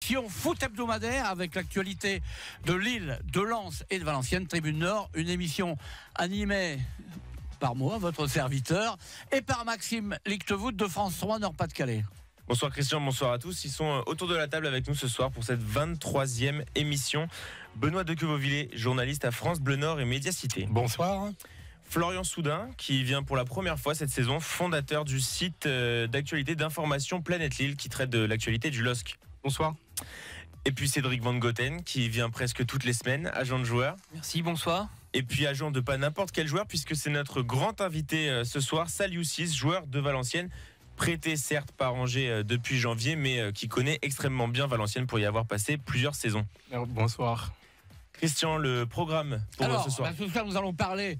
émission foot hebdomadaire avec l'actualité de Lille, de Lens et de Valenciennes, Tribune Nord. Une émission animée par moi, votre serviteur, et par Maxime Lichtevoet de France 3 Nord-Pas-de-Calais. Bonsoir Christian, bonsoir à tous. Ils sont autour de la table avec nous ce soir pour cette 23e émission. Benoît Dequevauvillet, journaliste à France Bleu Nord et Médiacité. Bonsoir. Florian Soudin, qui vient pour la première fois cette saison, fondateur du site d'actualité d'information Planète Lille, qui traite de l'actualité du LOSC. Bonsoir. Et puis Cédric Van Goten, qui vient presque toutes les semaines, agent de joueur. Merci, bonsoir. Et puis agent de pas n'importe quel joueur, puisque c'est notre grand invité ce soir, Saliou Ciss, joueur de Valenciennes, prêté certes par Angers depuis janvier, mais qui connaît extrêmement bien Valenciennes pour y avoir passé plusieurs saisons. Bonsoir. Christian, le programme pour ce soir. Ce soir, nous allons parler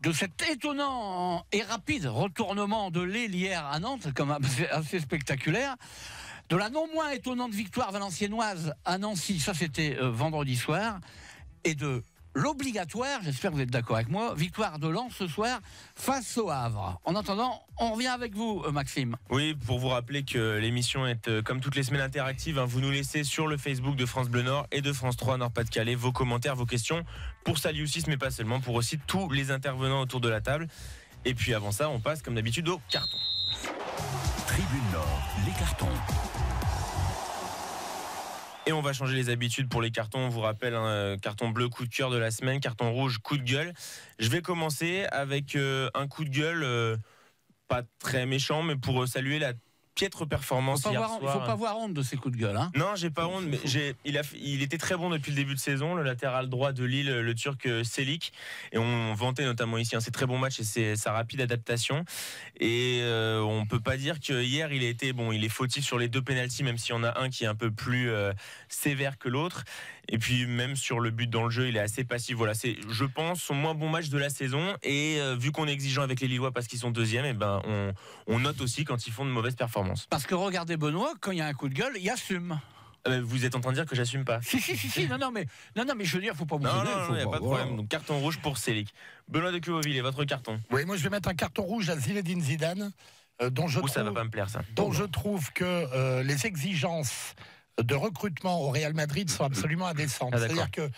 de cet étonnant et rapide retournement de Lille hier à Nantes, comme assez spectaculaire, de la non moins étonnante victoire valenciennoise à Nancy, ça c'était vendredi soir, et de l'obligatoire, j'espère que vous êtes d'accord avec moi, victoire de Lens ce soir face au Havre. En attendant, on revient avec vous, Maxime. Oui, pour vous rappeler que l'émission est comme toutes les semaines interactive. Vous nous laissez sur le Facebook de France Bleu Nord et de France 3 Nord-Pas-de-Calais vos commentaires, vos questions pour Saliou Ciss, mais pas seulement, pour aussi tous les intervenants autour de la table. Et puis avant ça, on passe comme d'habitude au carton. Tribune Nord, les cartons. Et on va changer les habitudes pour les cartons. On vous rappelle un carton bleu coup de cœur de la semaine, carton rouge coup de gueule. Je vais commencer avec un coup de gueule pas très méchant, mais pour saluer la piètre performance hier soir. Il ne faut pas avoir honte de ces coups de gueule. Hein. Non, j'ai pas honte, mais il était très bon depuis le début de saison, le latéral droit de Lille, le Turc Çelik. Et on vantait notamment ici ses très bons matchs et sa rapide adaptation. Et on peut pas dire que hier il est fautif sur les deux pénaltys, même s'il y en a un qui est un peu plus sévère que l'autre. Et puis même sur le but dans le jeu, il est assez passif. Voilà, c'est, je pense, son moins bon match de la saison. Et vu qu'on est exigeant avec les Lillois parce qu'ils sont deuxièmes, et ben on note aussi quand ils font de mauvaises performances. Parce que regardez Benoît, quand il y a un coup de gueule, il assume. Vous êtes en train de dire que j'assume pas? Si, non, mais je veux dire, faut pas vous donner. Non, il n'y a pas de problème. Donc carton rouge pour Çelik. Benoît Dequevauvillet, votre carton? Oui, moi je vais mettre un carton rouge à Zinedine Zidane, ça va pas me plaire ça. Dont je trouve que les exigences de recrutement au Real Madrid sont absolument indécentes. C'est-à-dire que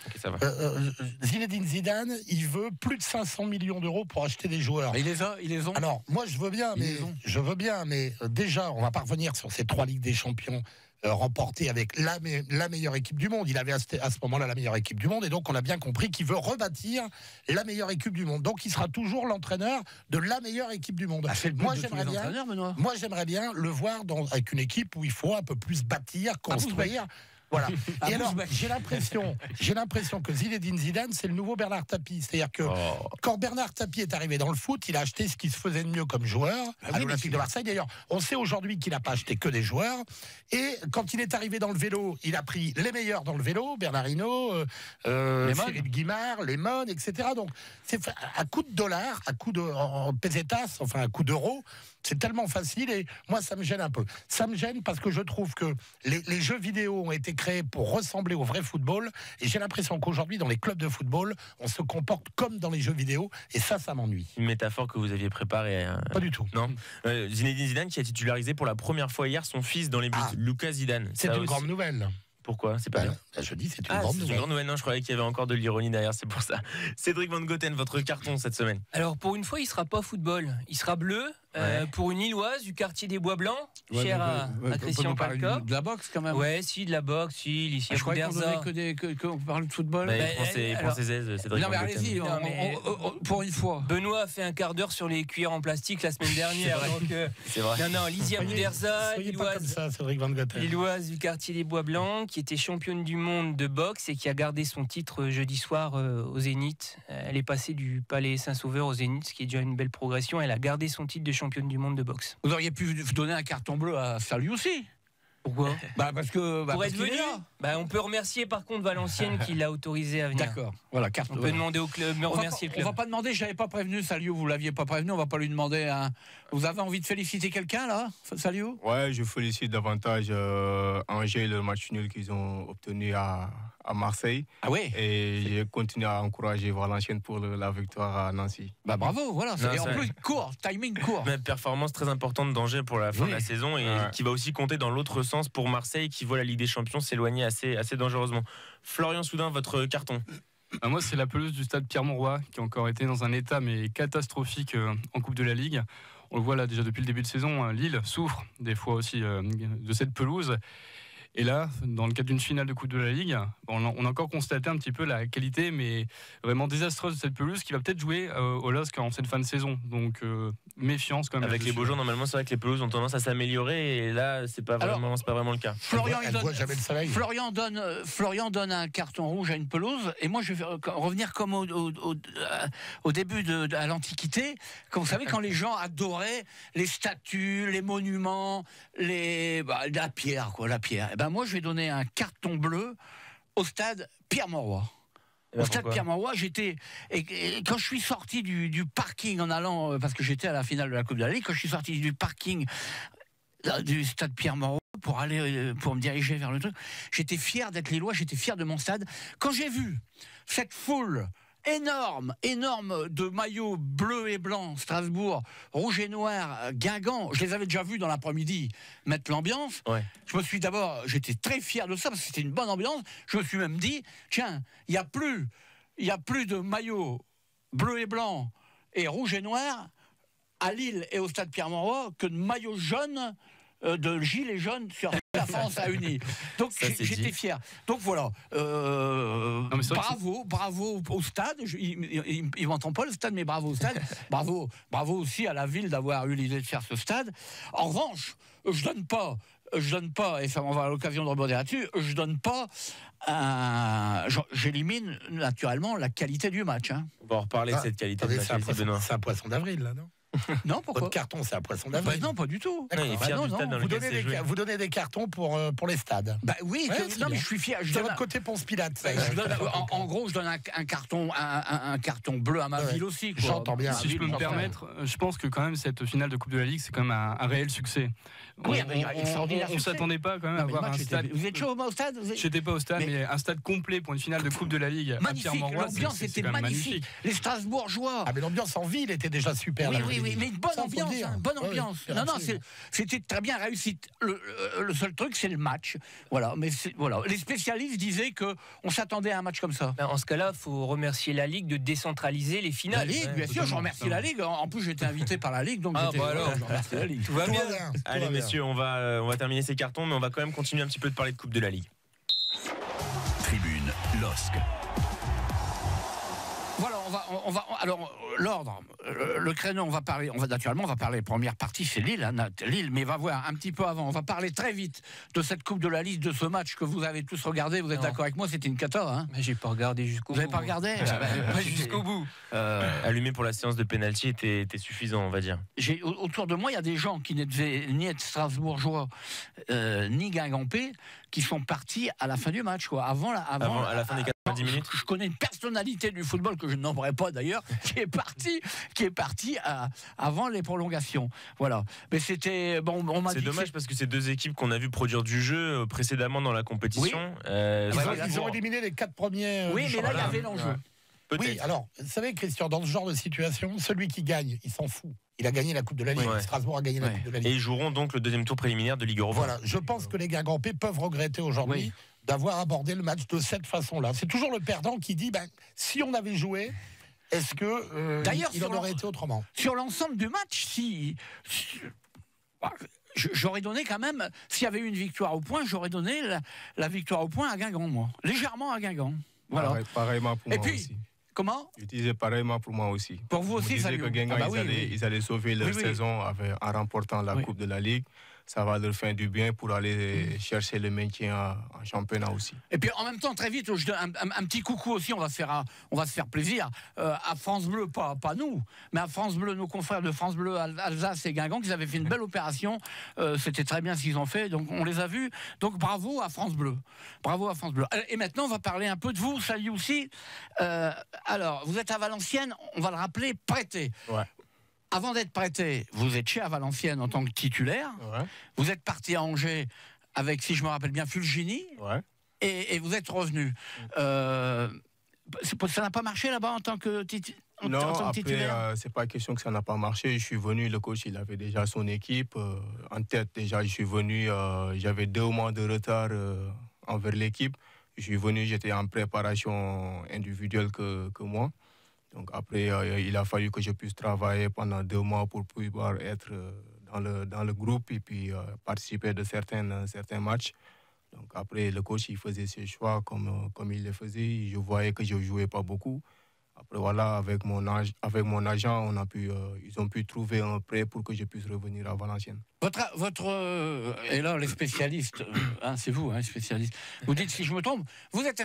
Zinedine Zidane, il veut plus de 500 millions d'euros pour acheter des joueurs. Mais ils les ont. Alors, moi, je veux bien, mais déjà, on va pas revenir sur ces 3 Ligues des Champions remportées avec la meilleure équipe du monde. Il avait à ce moment-là la meilleure équipe du monde, et donc on a bien compris qu'il veut rebâtir la meilleure équipe du monde. Donc, il sera toujours l'entraîneur de la meilleure équipe du monde. Moi, j'aimerais bien le voir avec une équipe où il faut un peu plus bâtir, construire. Voilà. Et alors, j'ai l'impression que Zinedine Zidane, c'est le nouveau Bernard Tapie. C'est-à-dire que quand Bernard Tapie est arrivé dans le foot, il a acheté ce qui se faisait de mieux comme joueur à l'Olympique de Marseille. D'ailleurs, on sait aujourd'hui qu'il n'a pas acheté que des joueurs. Et quand il est arrivé dans le vélo, il a pris les meilleurs dans le vélo, Bernard Hinault, Philippe Guimard, Lemon, etc. Donc, c'est à coup de dollars, à coup de pesetas, enfin à coup d'euros. C'est tellement facile et moi ça me gêne un peu. Ça me gêne parce que je trouve que les jeux vidéo ont été créés pour ressembler au vrai football et j'ai l'impression qu'aujourd'hui dans les clubs de football on se comporte comme dans les jeux vidéo et ça m'ennuie. Une métaphore que vous aviez préparée. Pas du tout. Non. Zinedine Zidane qui a titularisé pour la première fois hier son fils dans les buts, Lucas Zidane. C'est une grande nouvelle. Pourquoi? C'est pas bien. Je dis c'est une grande nouvelle. Non, je croyais qu'il y avait encore de l'ironie derrière, c'est pour ça. Cédric Van Goten, votre carton cette semaine? Alors pour une fois, il sera pas football, il sera bleu. Pour une Lilloise du quartier des Bois Blancs, chère à Christian Palka. De la boxe quand même. Ouais, si, de la boxe, si, je croyais qu'on parlait de football. Il prend ses aises, Cédric. Non, mais allez-y, pour une fois. Benoît a fait un quart d'heure sur les cuillères en plastique la semaine dernière. C'est vrai. Non, Lysia Bouderza, Lilloise du quartier des Bois Blancs, qui était championne du monde de boxe et qui a gardé son titre jeudi soir au Zénith. Elle est passée du Palais Saint-Sauveur au Zénith, ce qui est déjà une belle progression. Elle a gardé son titre de championne du monde de boxe. Vous auriez pu donner un carton bleu à Saliou aussi. Pourquoi? Parce que pour être venu. On peut remercier par contre Valenciennes qui l'a autorisé à venir. D'accord. Voilà, carte. On peut demander au club, remercier le club. On va pas demander. Je n'avais pas prévenu Saliou. Vous l'aviez pas prévenu. On va pas lui demander. Vous avez envie de féliciter quelqu'un là, Saliou? Ouais, je félicite davantage Angers, le match nul qu'ils ont obtenu à Marseille. Ah oui. Et j'ai continué à encourager Valenciennes pour la victoire à Nancy. Bravo, voilà. En plus timing court. Mais performance très importante d'Angers pour la fin de la saison et qui va aussi compter dans l'autre sens pour Marseille qui voit la Ligue des Champions s'éloigner assez dangereusement. Florian Soudin, votre carton? Moi, c'est la pelouse du stade Pierre-Mauroy qui a encore été dans un état mais catastrophique en Coupe de la Ligue. On le voit là déjà depuis le début de saison, Lille souffre des fois aussi de cette pelouse. Et là, dans le cadre d'une finale de Coupe de la Ligue, on a encore constaté un petit peu la qualité, mais vraiment désastreuse de cette pelouse qui va peut-être jouer au LOSC en cette fin de saison. Donc méfiance quand même. Avec les beaux jours, normalement, c'est vrai que les pelouses ont tendance à s'améliorer, et là, c'est pas vraiment le cas. Florian donne un carton rouge à une pelouse, et moi je vais revenir comme au début à l'Antiquité, quand vous savez, quand les gens adoraient les statues, les monuments, la pierre, quoi, la pierre. Moi, je vais donner un carton bleu au stade Pierre-Mauroy. Au stade Pierre-Mauroy, quand je suis sorti du parking en allant, parce que j'étais à la finale de la Coupe de la Ligue, quand je suis sorti du parking du stade Pierre-Mauroy pour me diriger vers le truc, j'étais fier d'être Lillois, j'étais fier de mon stade. Quand j'ai vu cette foule énorme de maillots bleus et blancs, Strasbourg, rouge et noir, Guingamp, je les avais déjà vus dans l'après-midi mettre l'ambiance. Ouais. J'étais très fier de ça parce que c'était une bonne ambiance. Je me suis même dit, tiens, il y a plus de maillots bleus et blancs et rouge et noir à Lille et au stade Pierre-Mauroy que de maillots jaunes, de gilets jaunes sur la France a uni. Donc j'étais fier. Donc voilà. Bravo au stade. Il m'entend pas le stade, mais bravo au stade. bravo aussi à la ville d'avoir eu l'idée de faire ce stade. En revanche, je donne pas, et ça on va avoir l'occasion de rebondir là-dessus. Je donne pas. J'élimine naturellement la qualité du match. Hein. On va en reparler de cette qualité de match. C'est un poisson d'avril là, non? Non, pourquoi? Votre carton, c'est un poisson d'avril. Non, pas du tout. Vous donnez des cartons pour les stades. Oui, mais je suis fier. C'est votre côté Ponce Pilate. En gros, je donne un carton bleu à ma ville aussi. J'entends bien. Si je peux me permettre, je pense que quand même cette finale de Coupe de la Ligue, c'est quand même un réel succès. Oui, on s'attendait pas quand même à avoir un stade. Vous êtes chaud au stade? J'étais pas au stade, mais un stade complet pour une finale de Coupe de la Ligue à Pierre-Mauroy, l'ambiance était magnifique. Les Strasbourgeois. Mais l'ambiance en ville était déjà super. Oui, mais une bonne ambiance. Bonne ambiance. Non, c'était très bien réussi. Le seul truc, c'est le match. Voilà. Mais voilà. Les spécialistes disaient qu'on s'attendait à un match comme ça. En ce cas-là, il faut remercier la Ligue de décentraliser les finales. La Ligue, bien sûr, je remercie la Ligue. En plus, j'ai été invité par la Ligue, donc je remercie la Ligue. Tout va bien. Allez, messieurs, on va terminer ces cartons, mais on va quand même continuer un petit peu de parler de Coupe de la Ligue. Tribune LOSC. Voilà, alors l'ordre, le créneau, on va parler première partie, c'est Lille, mais va voir un petit peu avant, on va parler très vite de cette Coupe de la Ligue, de ce match que vous avez tous regardé, vous êtes d'accord avec moi, c'était une cata, hein? Mais j'ai pas regardé jusqu'au bout. Vous n'avez pas regardé? Jusqu'au bout. Allumé pour la séance de pénalty était suffisant, on va dire. Autour de moi, il y a des gens qui n'étaient ni être strasbourgeois, ni guingampais, qui sont partis à la fin du match, quoi. À la fin des 90 minutes. Je connais une personnalité du football que je ne nommerai pas d'ailleurs, qui est parti avant les prolongations. Voilà. Mais c'était bon. C'est dommage parce que c'est deux équipes qu'on a vu produire du jeu précédemment dans la compétition. Ils ont éliminé les 4 premiers. Oui, mais là il y avait l'enjeu. Oui, alors, vous savez, Christian, dans ce genre de situation, celui qui gagne, il s'en fout. Il a gagné la Coupe de la Ligue. Ouais. Strasbourg a gagné la Coupe de la Ligue. Et ils joueront donc le deuxième tour préliminaire de Ligue Europa. Voilà, je pense que les Guingampais peuvent regretter aujourd'hui d'avoir abordé le match de cette façon-là. C'est toujours le perdant qui dit, si on avait joué, est-ce que d'ailleurs, il en aurait été autrement? Sur l'ensemble du match, j'aurais donné quand même, s'il y avait eu une victoire au point, j'aurais donné la victoire au point à Guingamp, moi. Légèrement à Guingamp. Voilà. Pareillement pour moi aussi. Comment? Je disais pareillement pour moi aussi. Pour vous aussi, ça que Guingamp, ils allaient sauver leur saison en remportant la Coupe de la Ligue. Ça va leur faire du bien pour aller chercher le maintien en championnat aussi. Et puis en même temps, très vite, je donne un petit coucou aussi, on va se faire plaisir à France Bleu, pas nous, mais à France Bleu, nos confrères de France Bleu, Alsace et Guingamp, qui avaient fait une belle opération. C'était très bien ce qu'ils ont fait, donc on les a vus. Donc bravo à France Bleu. Bravo à France Bleu. Et maintenant, on va parler un peu de vous, salut aussi. Alors, vous êtes à Valenciennes, on va le rappeler, prêté. Ouais. Avant d'être prêté, vous êtes chez à Valenciennes en tant que titulaire. Ouais. Vous êtes parti à Angers avec, si je me rappelle bien, Fulgini. Ouais. Et vous êtes revenu. ça n'a pas marché là-bas en tant que titulaire? Non, après, c'est pas question que ça n'a pas marché. Je suis venu, le coach, il avait déjà son équipe en tête. Déjà, je suis venu, j'avais 2 mois de retard envers l'équipe. Je suis venu, j'étais en préparation individuelle que moi. Donc après, il a fallu que je puisse travailler pendant 2 mois pour pouvoir être dans le groupe et puis participer de certains matchs. Donc après, le coach, il faisait ses choix comme il le faisait. Je voyais que je ne jouais pas beaucoup. Après, voilà, avec mon agent, ils ont pu trouver un prêt pour que je puisse revenir à Valenciennes. Et là, les spécialistes, c'est vous, spécialiste. Vous dites si je me trompe. Vous êtes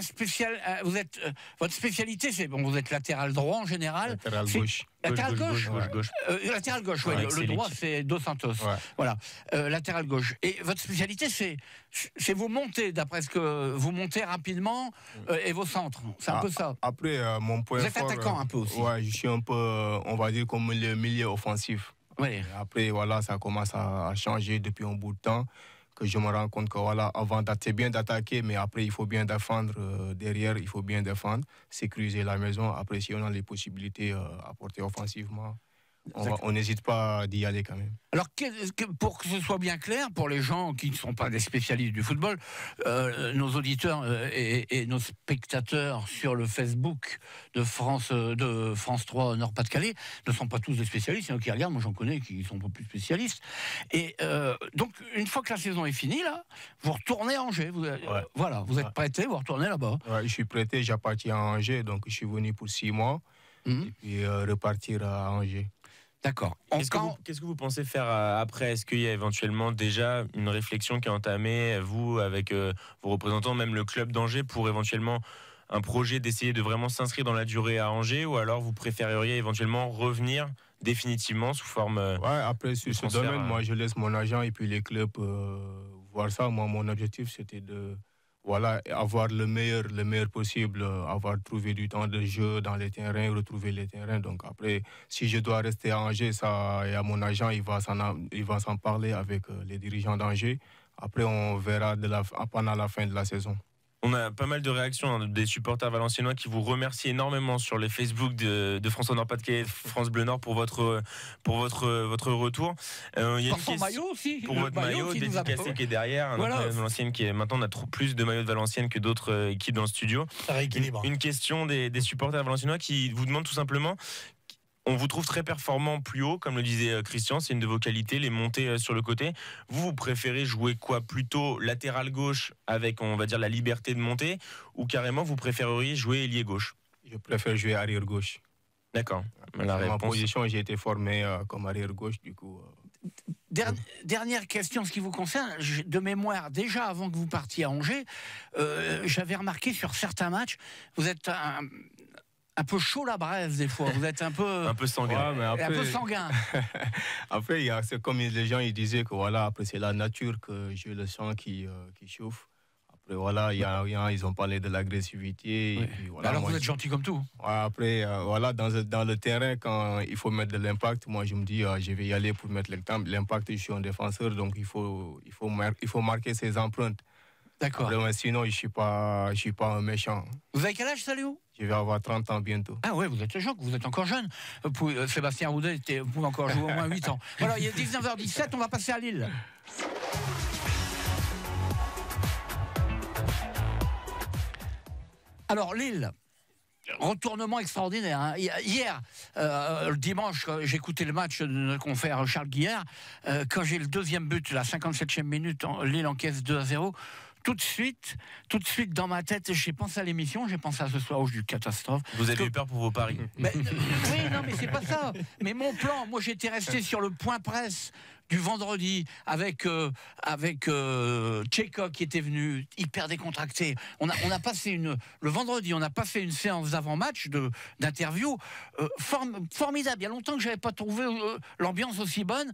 votre spécialité, c'est vous êtes latéral droit en général. Latéral gauche. Latéral gauche. Latéral gauche. Ouais, le droit, c'est Dos Santos. Ouais. Voilà. Latéral gauche. Et votre spécialité, c'est vous monter, d'après ce que vous montez rapidement et vos centres. C'est un peu ça. Après, mon point fort. Vous êtes attaquant un peu aussi. Ouais, je suis un peu, on va dire, comme le milieu offensif. Oui. Après, voilà, ça commence à changer depuis un bout de temps, que je me rends compte que, voilà, avant, c'est bien d'attaquer, mais après, il faut bien défendre derrière, il faut bien défendre, sécuriser la maison. Après, si on a les possibilités à apporter offensivement, on n'hésite pas d'y aller quand même. Alors, pour que ce soit bien clair, pour les gens qui ne sont pas des spécialistes du football, nos auditeurs et nos spectateurs sur le Facebook de France 3 Nord-Pas-de-Calais ne sont pas tous des spécialistes. Il y en a qui regardent, moi j'en connais qui sont pas plus spécialistes. Et donc, une fois que la saison est finie, là, vous retournez à Angers. Vous êtes prêté, vous retournez là-bas. Ouais, je suis prêté, j'appartiens à Angers, donc je suis venu pour 6 mois et puis repartir à Angers. D'accord. Qu'est-ce que vous pensez faire après? Est-ce qu'il y a éventuellement déjà une réflexion qui est entamée, vous, avec vos représentants, même le club d'Angers, pour éventuellement un projet d'essayer de vraiment s'inscrire dans la durée à Angers, ou alors vous préféreriez éventuellement revenir définitivement sous forme... après, sur ce domaine, moi, je laisse mon agent et puis les clubs voir ça. Moi, mon objectif, c'était de... avoir le meilleur possible, avoir trouvé du temps de jeu dans les terrains, retrouver les terrains. Donc après, si je dois rester à Angers, il y a mon agent, il va s'en parler avec les dirigeants d'Angers. Après, on verra pendant la fin de la saison. On a pas mal de réactions des supporters valenciennois qui vous remercient énormément sur les Facebook de France Nord-Pas-de-Calais, France Bleu Nord pour votre retour. Il y a pour maillot aussi. Pour votre maillot dédicacé qui est derrière. Voilà. Valenciennes qui est maintenant, on a plus de maillots de Valenciennes que d'autres équipes dans le studio. Ça rééquilibre. Une question des supporters valenciennois qui vous demandent tout simplement. On vous trouve très performant plus haut, comme le disait Christian, c'est une de vos qualités, les montées sur le côté. Vous préférez jouer quoi? Plutôt latéral gauche avec, on va dire, la liberté de monter, ou carrément vous préféreriez jouer ailier gauche? Je préfère jouer arrière gauche. D'accord. Ma position, j'ai été formé comme arrière gauche, du coup. Dernière question, ce qui vous concerne, de mémoire, déjà avant que vous partiez à Angers, j'avais remarqué sur certains matchs, vous êtes un peu chaud la braise des fois, vous êtes un peu sanguin. Ouais, mais après, un peu sanguin. Après, c'est comme les gens ils disaient que voilà, après c'est la nature que j'ai le sang qui chauffe. Après voilà, ils ont parlé de l'agressivité. Oui. Voilà, alors vous êtes gentil comme tout. Ouais, après dans le terrain, quand il faut mettre de l'impact, moi je me dis je vais y aller pour mettre l'impact. Je suis un défenseur, donc il faut marquer ses empreintes. D'accord. Après, sinon je suis pas un méchant. Vous avez quel âge, Saliou? Je vais avoir 30 ans bientôt. Ah ouais, vous êtes encore jeune. Sébastien Roudet, vous pouvez encore jouer au moins 8 ans. Voilà, il est 19h17, on va passer à Lille. Alors Lille, retournement extraordinaire. Hein. Hier, le dimanche, j'écoutais le match de notre confrère Charles Guillard. Quand j'ai le deuxième but, la 57e minute, Lille encaisse 2-0. Tout de suite, dans ma tête, j'ai pensé à l'émission, j'ai pensé à ce soir où j'ai eu catastrophe. Vous avez eu peur pour vos paris? Oui, non, mais c'est pas ça. Mais mon plan, moi j'étais resté sur le point presse du vendredi avec Tcheka qui était venu hyper décontracté. On a passé le vendredi, on a passé une séance d'avant-match d'interview formidable. Il y a longtemps que j'avais pas trouvé l'ambiance aussi bonne.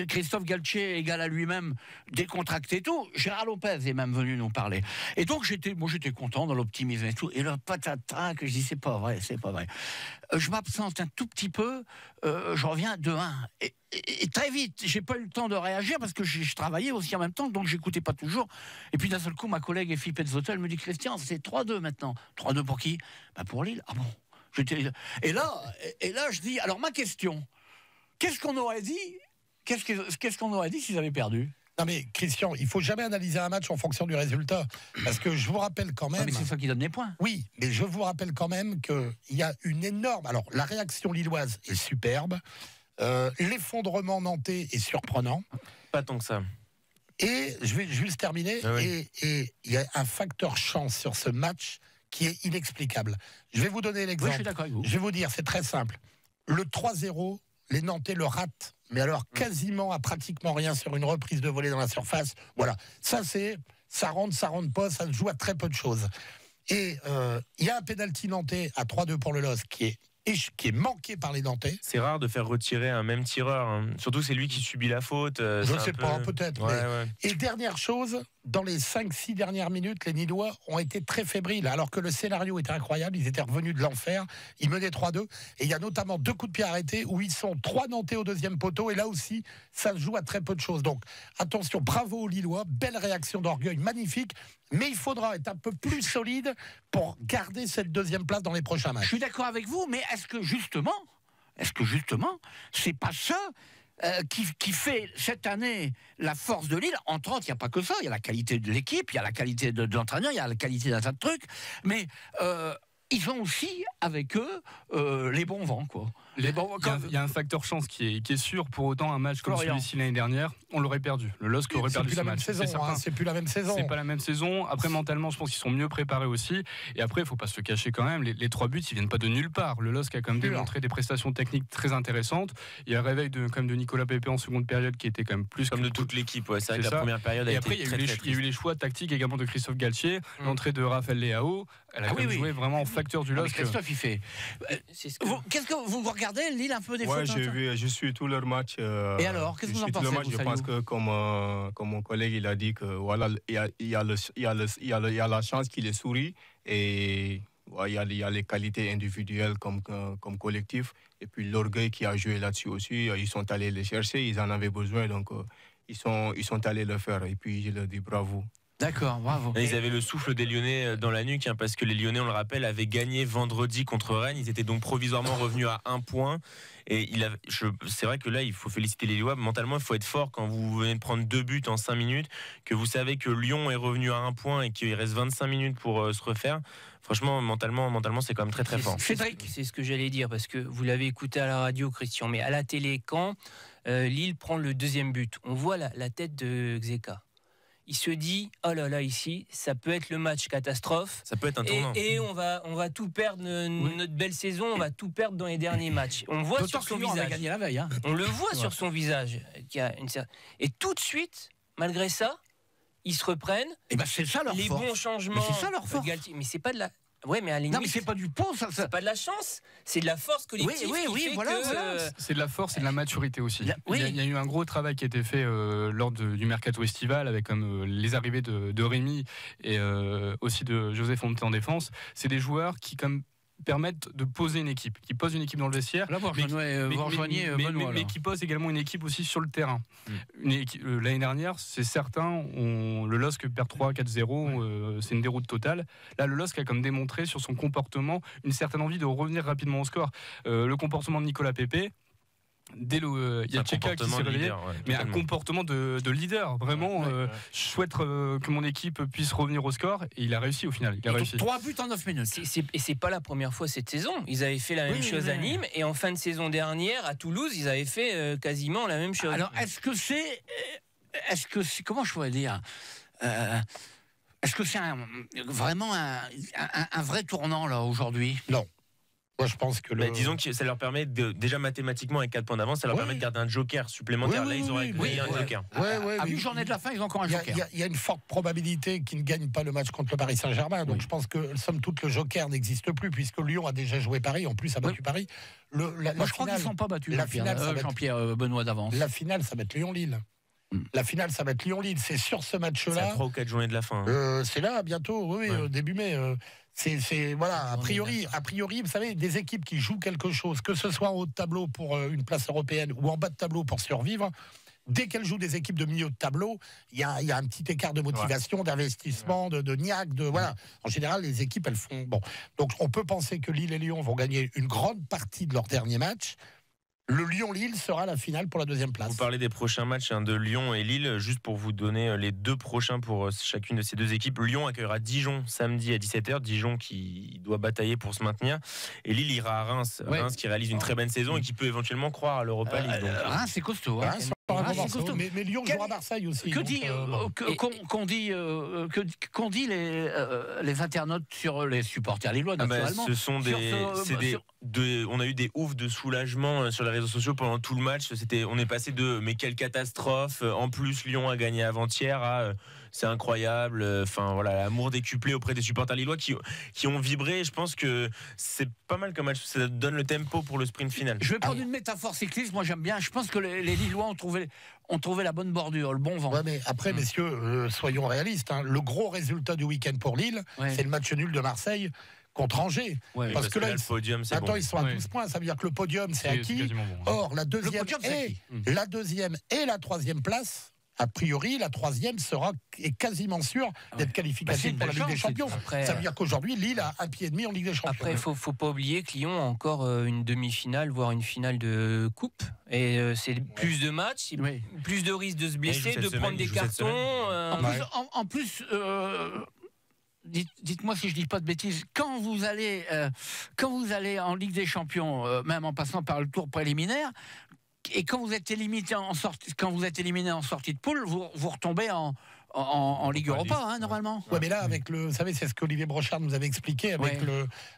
Christophe Galtier égal à lui-même, décontracté et tout. Gérard Lopez est même venu nous parler. Et donc j'étais content dans l'optimisme et tout. Et le patatras que je dis c'est pas vrai. Je m'absente un tout petit peu. Je reviens 2-1 et très vite, pas eu le temps de réagir parce que je travaillais aussi en même temps, donc j'écoutais pas toujours. Et puis d'un seul coup, ma collègue Effie Petzotel me dit Christian, c'est 3-2 maintenant. 3-2 pour qui? Pour Lille. Ah bon? Et là, je dis, alors ma question, qu'est-ce qu'on aurait dit? Qu'est-ce qu'on aurait dit s'ils avaient perdu? Non mais Christian, il faut jamais analyser un match en fonction du résultat, parce que je vous rappelle quand même. Mais c'est ça qui donne les points. Oui, mais je vous rappelle quand même qu'il y a une énorme. Alors la réaction lilloise est superbe, l'effondrement nantais est surprenant. Pas tant que ça. Et je vais juste terminer. Ah oui. Et il y a un facteur chance sur ce match qui est inexplicable. Je vais vous donner l'exemple. Oui, je suis d'accord avec vous. Je vais vous dire, c'est très simple. Le 3-0, les Nantais le ratent. Mais alors quasiment à pratiquement rien sur une reprise de volée dans la surface. Voilà, ça rentre pas, ça se joue à très peu de choses. Et il y a un pénalty nantais à 3-2 pour le LOSC qui est manqué par les Nantais. C'est rare de faire retirer un même tireur, hein. Surtout c'est lui qui subit la faute. Je ne sais pas, peut-être. Ouais, mais... ouais. Et dernière chose, dans les 5-6 dernières minutes, les Nidois ont été très fébriles, alors que le scénario était incroyable, ils étaient revenus de l'enfer, ils menaient 3-2, et il y a notamment 2 coups de pied arrêtés, où ils sont 3 Nantais au deuxième poteau, et là aussi, ça se joue à très peu de choses. Donc, attention, bravo aux Lillois, belle réaction d'orgueil, magnifique, mais il faudra être un peu plus solide pour garder cette deuxième place dans les prochains matchs. Je suis d'accord avec vous, mais est-ce que justement, c'est pas ça qui fait cette année la force de Lille? Entre autres, il n'y a pas que ça, il y a la qualité de l'équipe, il y a la qualité de l'entraîneur, il y a la qualité d'un tas de trucs, mais ils ont aussi avec eux les bons vents, quoi. Il y a un facteur chance qui est sûr. Pour autant, un match comme celui-ci l'année dernière, on l'aurait perdu. Le LOSC aurait perdu ce match. C'est plus la même saison. C'est pas la même saison. Après, mentalement, je pense qu'ils sont mieux préparés aussi. Et après, il faut pas se le cacher quand même. Les 3 buts, ils viennent pas de nulle part. Le LOSC a quand même démontré des prestations techniques très intéressantes. Il y a un réveil de Nicolas Pépé en seconde période qui était quand même plus comme de toute l'équipe. Ouais, c'est vrai que la première période a été très triste. Il y a eu les choix tactiques également de Christophe Galtier. L'entrée de Raphaël Leao, elle a joué vraiment en facteur du LOSC. Christophe, il fait. Qu'est-ce que vous regardez Lille un peu des fois? Je suis tout leur match. Et alors, qu'est-ce que vous en pensez? Je pense que comme mon collègue il a dit que voilà, il y a la chance qui les sourit et il y a les qualités individuelles comme collectif et puis l'orgueil qui a joué là-dessus aussi. Ils sont allés les chercher, ils en avaient besoin, donc ils sont allés le faire et puis je leur dis bravo. D'accord, bravo. Ils avaient le souffle des Lyonnais dans la nuque, parce que les Lyonnais, on le rappelle, avaient gagné vendredi contre Rennes. Ils étaient donc provisoirement revenus à 1 point. Et c'est vrai que là, il faut féliciter les Lillois. Mentalement, il faut être fort quand vous venez de prendre 2 buts en 5 minutes, que vous savez que Lyon est revenu à 1 point et qu'il reste 25 minutes pour se refaire. Franchement, mentalement, c'est quand même très très fort. Cédric, c'est ce que j'allais dire, parce que vous l'avez écouté à la radio, Christian, mais à la télé, quand Lille prend le 2e but, on voit la tête de Xeka. Il se dit, oh là là, ici, ça peut être le match catastrophe. Ça peut être un tournant. Et on va tout perdre, notre belle saison, on va tout perdre dans les derniers matchs. On voit sur son visage. On a gagné la veille. On le voit sur son visage. Et tout de suite, malgré ça, ils se reprennent. Et c'est ça leur force. Les bons changements. Mais c'est ça leur force. Mais c'est pas de la. Ouais, mais à la limite, non, mais c'est pas du pot, ça. C'est pas de la chance, c'est de la force collective. Oui, voilà. C'est de la force et de la maturité aussi. Oui. Il y a eu un gros travail qui a été fait lors du mercato estival avec comme les arrivées de Rémi et aussi de José Fonte en défense. C'est des joueurs qui permettent de poser une équipe, qui posent une équipe dans le vestiaire, là, mais qui posent également une équipe aussi sur le terrain. L'année dernière, c'est certain, le LOSC perd 3-4-0, c'est une déroute totale. Là, le LOSC a comme démontré sur son comportement une certaine envie de revenir rapidement au score. Le comportement de Nicolas Pépé, il y a Tcheka qui s'est réveillé, mais un comportement de leader. Vraiment, je souhaite que mon équipe puisse revenir au score, et il a réussi au final. Il a réussi. 3 buts en 9 minutes. Et c'est pas la première fois cette saison. Ils avaient fait la même chose à Nîmes, et en fin de saison dernière, à Toulouse, ils avaient fait quasiment la même chose. Alors, est-ce que c'est comment je pourrais dire est-ce que c'est vraiment un vrai tournant là aujourd'hui? Non. Moi, je pense que disons que ça leur permet déjà mathématiquement avec 4 points d'avance, ça leur permet de garder un joker supplémentaire. Là, ils auraient gagné un joker. À 8 journées de la fin, ils ont encore un joker. Il y a une forte probabilité qu'ils ne gagnent pas le match contre le Paris Saint-Germain. Donc, je pense que, somme toute, le joker n'existe plus, puisque Lyon a déjà joué Paris. En plus, a battu Paris. Moi, je crois qu'ils ne sont pas battus. La finale, Jean-Pierre Benoît d'avance. La finale, ça va être Lyon-Lille. La finale, ça va être Lyon-Lille. C'est sur ce match-là. C'est à 3 ou 4 journées de la fin. C'est là, bientôt, début mai. Voilà, a priori, vous savez, des équipes qui jouent quelque chose, que ce soit en haut de tableau pour une place européenne ou en bas de tableau pour survivre, dès qu'elle joue des équipes de milieu de tableau, il y a un petit écart de motivation, d'investissement, de niaque, voilà. En général, les équipes, elles font bon. Donc, on peut penser que Lille et Lyon vont gagner une grande partie de leur dernier match. Le Lyon-Lille sera la finale pour la deuxième place. Vous parlez des prochains matchs de Lyon et Lille. Juste pour vous donner les 2 prochains pour chacune de ces 2 équipes. Lyon accueillera Dijon samedi à 17h. Dijon qui doit batailler pour se maintenir. Et Lille ira à Reims. Ouais. Reims qui réalise une très bonne saison et qui peut éventuellement croire à l'Europa League. Donc, Reims, c'est costaud. Hein. Mais Lyon jouera à Marseille aussi. Qu'ont dit les internautes sur les supporters lillois, naturellement. Ce sont on a eu des oufs de soulagement sur les réseaux sociaux pendant tout le match. On est passé de mais quelle catastrophe. En plus, Lyon a gagné avant-hier à c'est incroyable. Enfin voilà, l'amour décuplé auprès des supporters lillois qui ont vibré. Je pense que c'est pas mal comme match. Ça donne le tempo pour le sprint final. Je vais prendre une métaphore cycliste. Moi, j'aime bien. Je pense que les Lillois ont trouvé la bonne bordure, le bon vent. Ouais, mais après, messieurs, soyons réalistes. Hein. Le gros résultat du week-end pour Lille, c'est le match nul de Marseille contre Angers. Ouais, parce que là, le podium, c'est ils sont à 12 points. Ça veut dire que le podium, c'est acquis. Bon, hein. Or, la deuxième et la troisième place, a priori, la troisième est quasiment sûre d'être qualificative pour la Ligue des Champions. Après, ça veut dire qu'aujourd'hui, Lille a un pied et demi en Ligue des Champions. Après, il ne faut pas oublier que Lyon a encore une demi-finale, voire une finale de coupe. Et c'est plus de matchs, plus de risques de se blesser, de prendre des cartons. En plus... Dites-moi si je dis pas de bêtises. Quand vous allez en Ligue des Champions, même en passant par le tour préliminaire, et quand vous êtes éliminé en sortie de poule, vous retombez en Ligue Europa, hein, normalement. Ouais, mais là, avec vous savez, c'est ce qu'Olivier Brochard nous avait expliqué, avec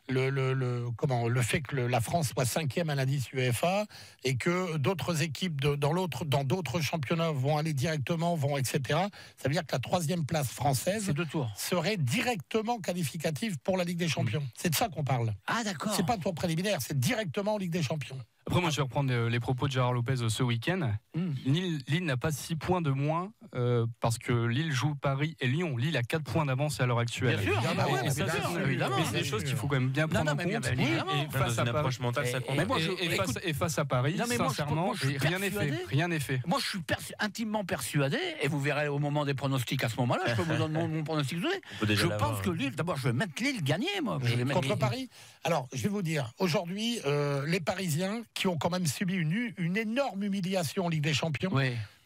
le fait que la France soit 5e à l'indice UEFA et que d'autres équipes dans d'autres championnats vont aller directement, etc. Ça veut dire que la 3e place française serait directement qualificative pour la Ligue des Champions. C'est de ça qu'on parle. Ah, d'accord. C'est pas de tour préliminaire, c'est directement en Ligue des Champions. Après, moi, je vais reprendre les propos de Gérard Lopez ce week-end. Lille n'a pas 6 points de moins parce que Lille joue Paris et Lyon. Lille a 4 points d'avance à l'heure actuelle. Bien sûr, évidemment. C'est des choses qu'il faut quand même bien prendre en compte. Et face à Paris, mentale, ça compte. Et face à Paris, sincèrement, rien n'est fait. Moi, je suis intimement persuadé, et vous verrez au moment des pronostics à ce moment-là, je peux vous donner mon pronostic. Je pense que Lille, d'abord, je vais mettre Lille gagner, moi. Contre Paris. Alors, je vais vous dire, aujourd'hui, les Parisiens qui ont quand même subi une énorme humiliation en Ligue des Champions,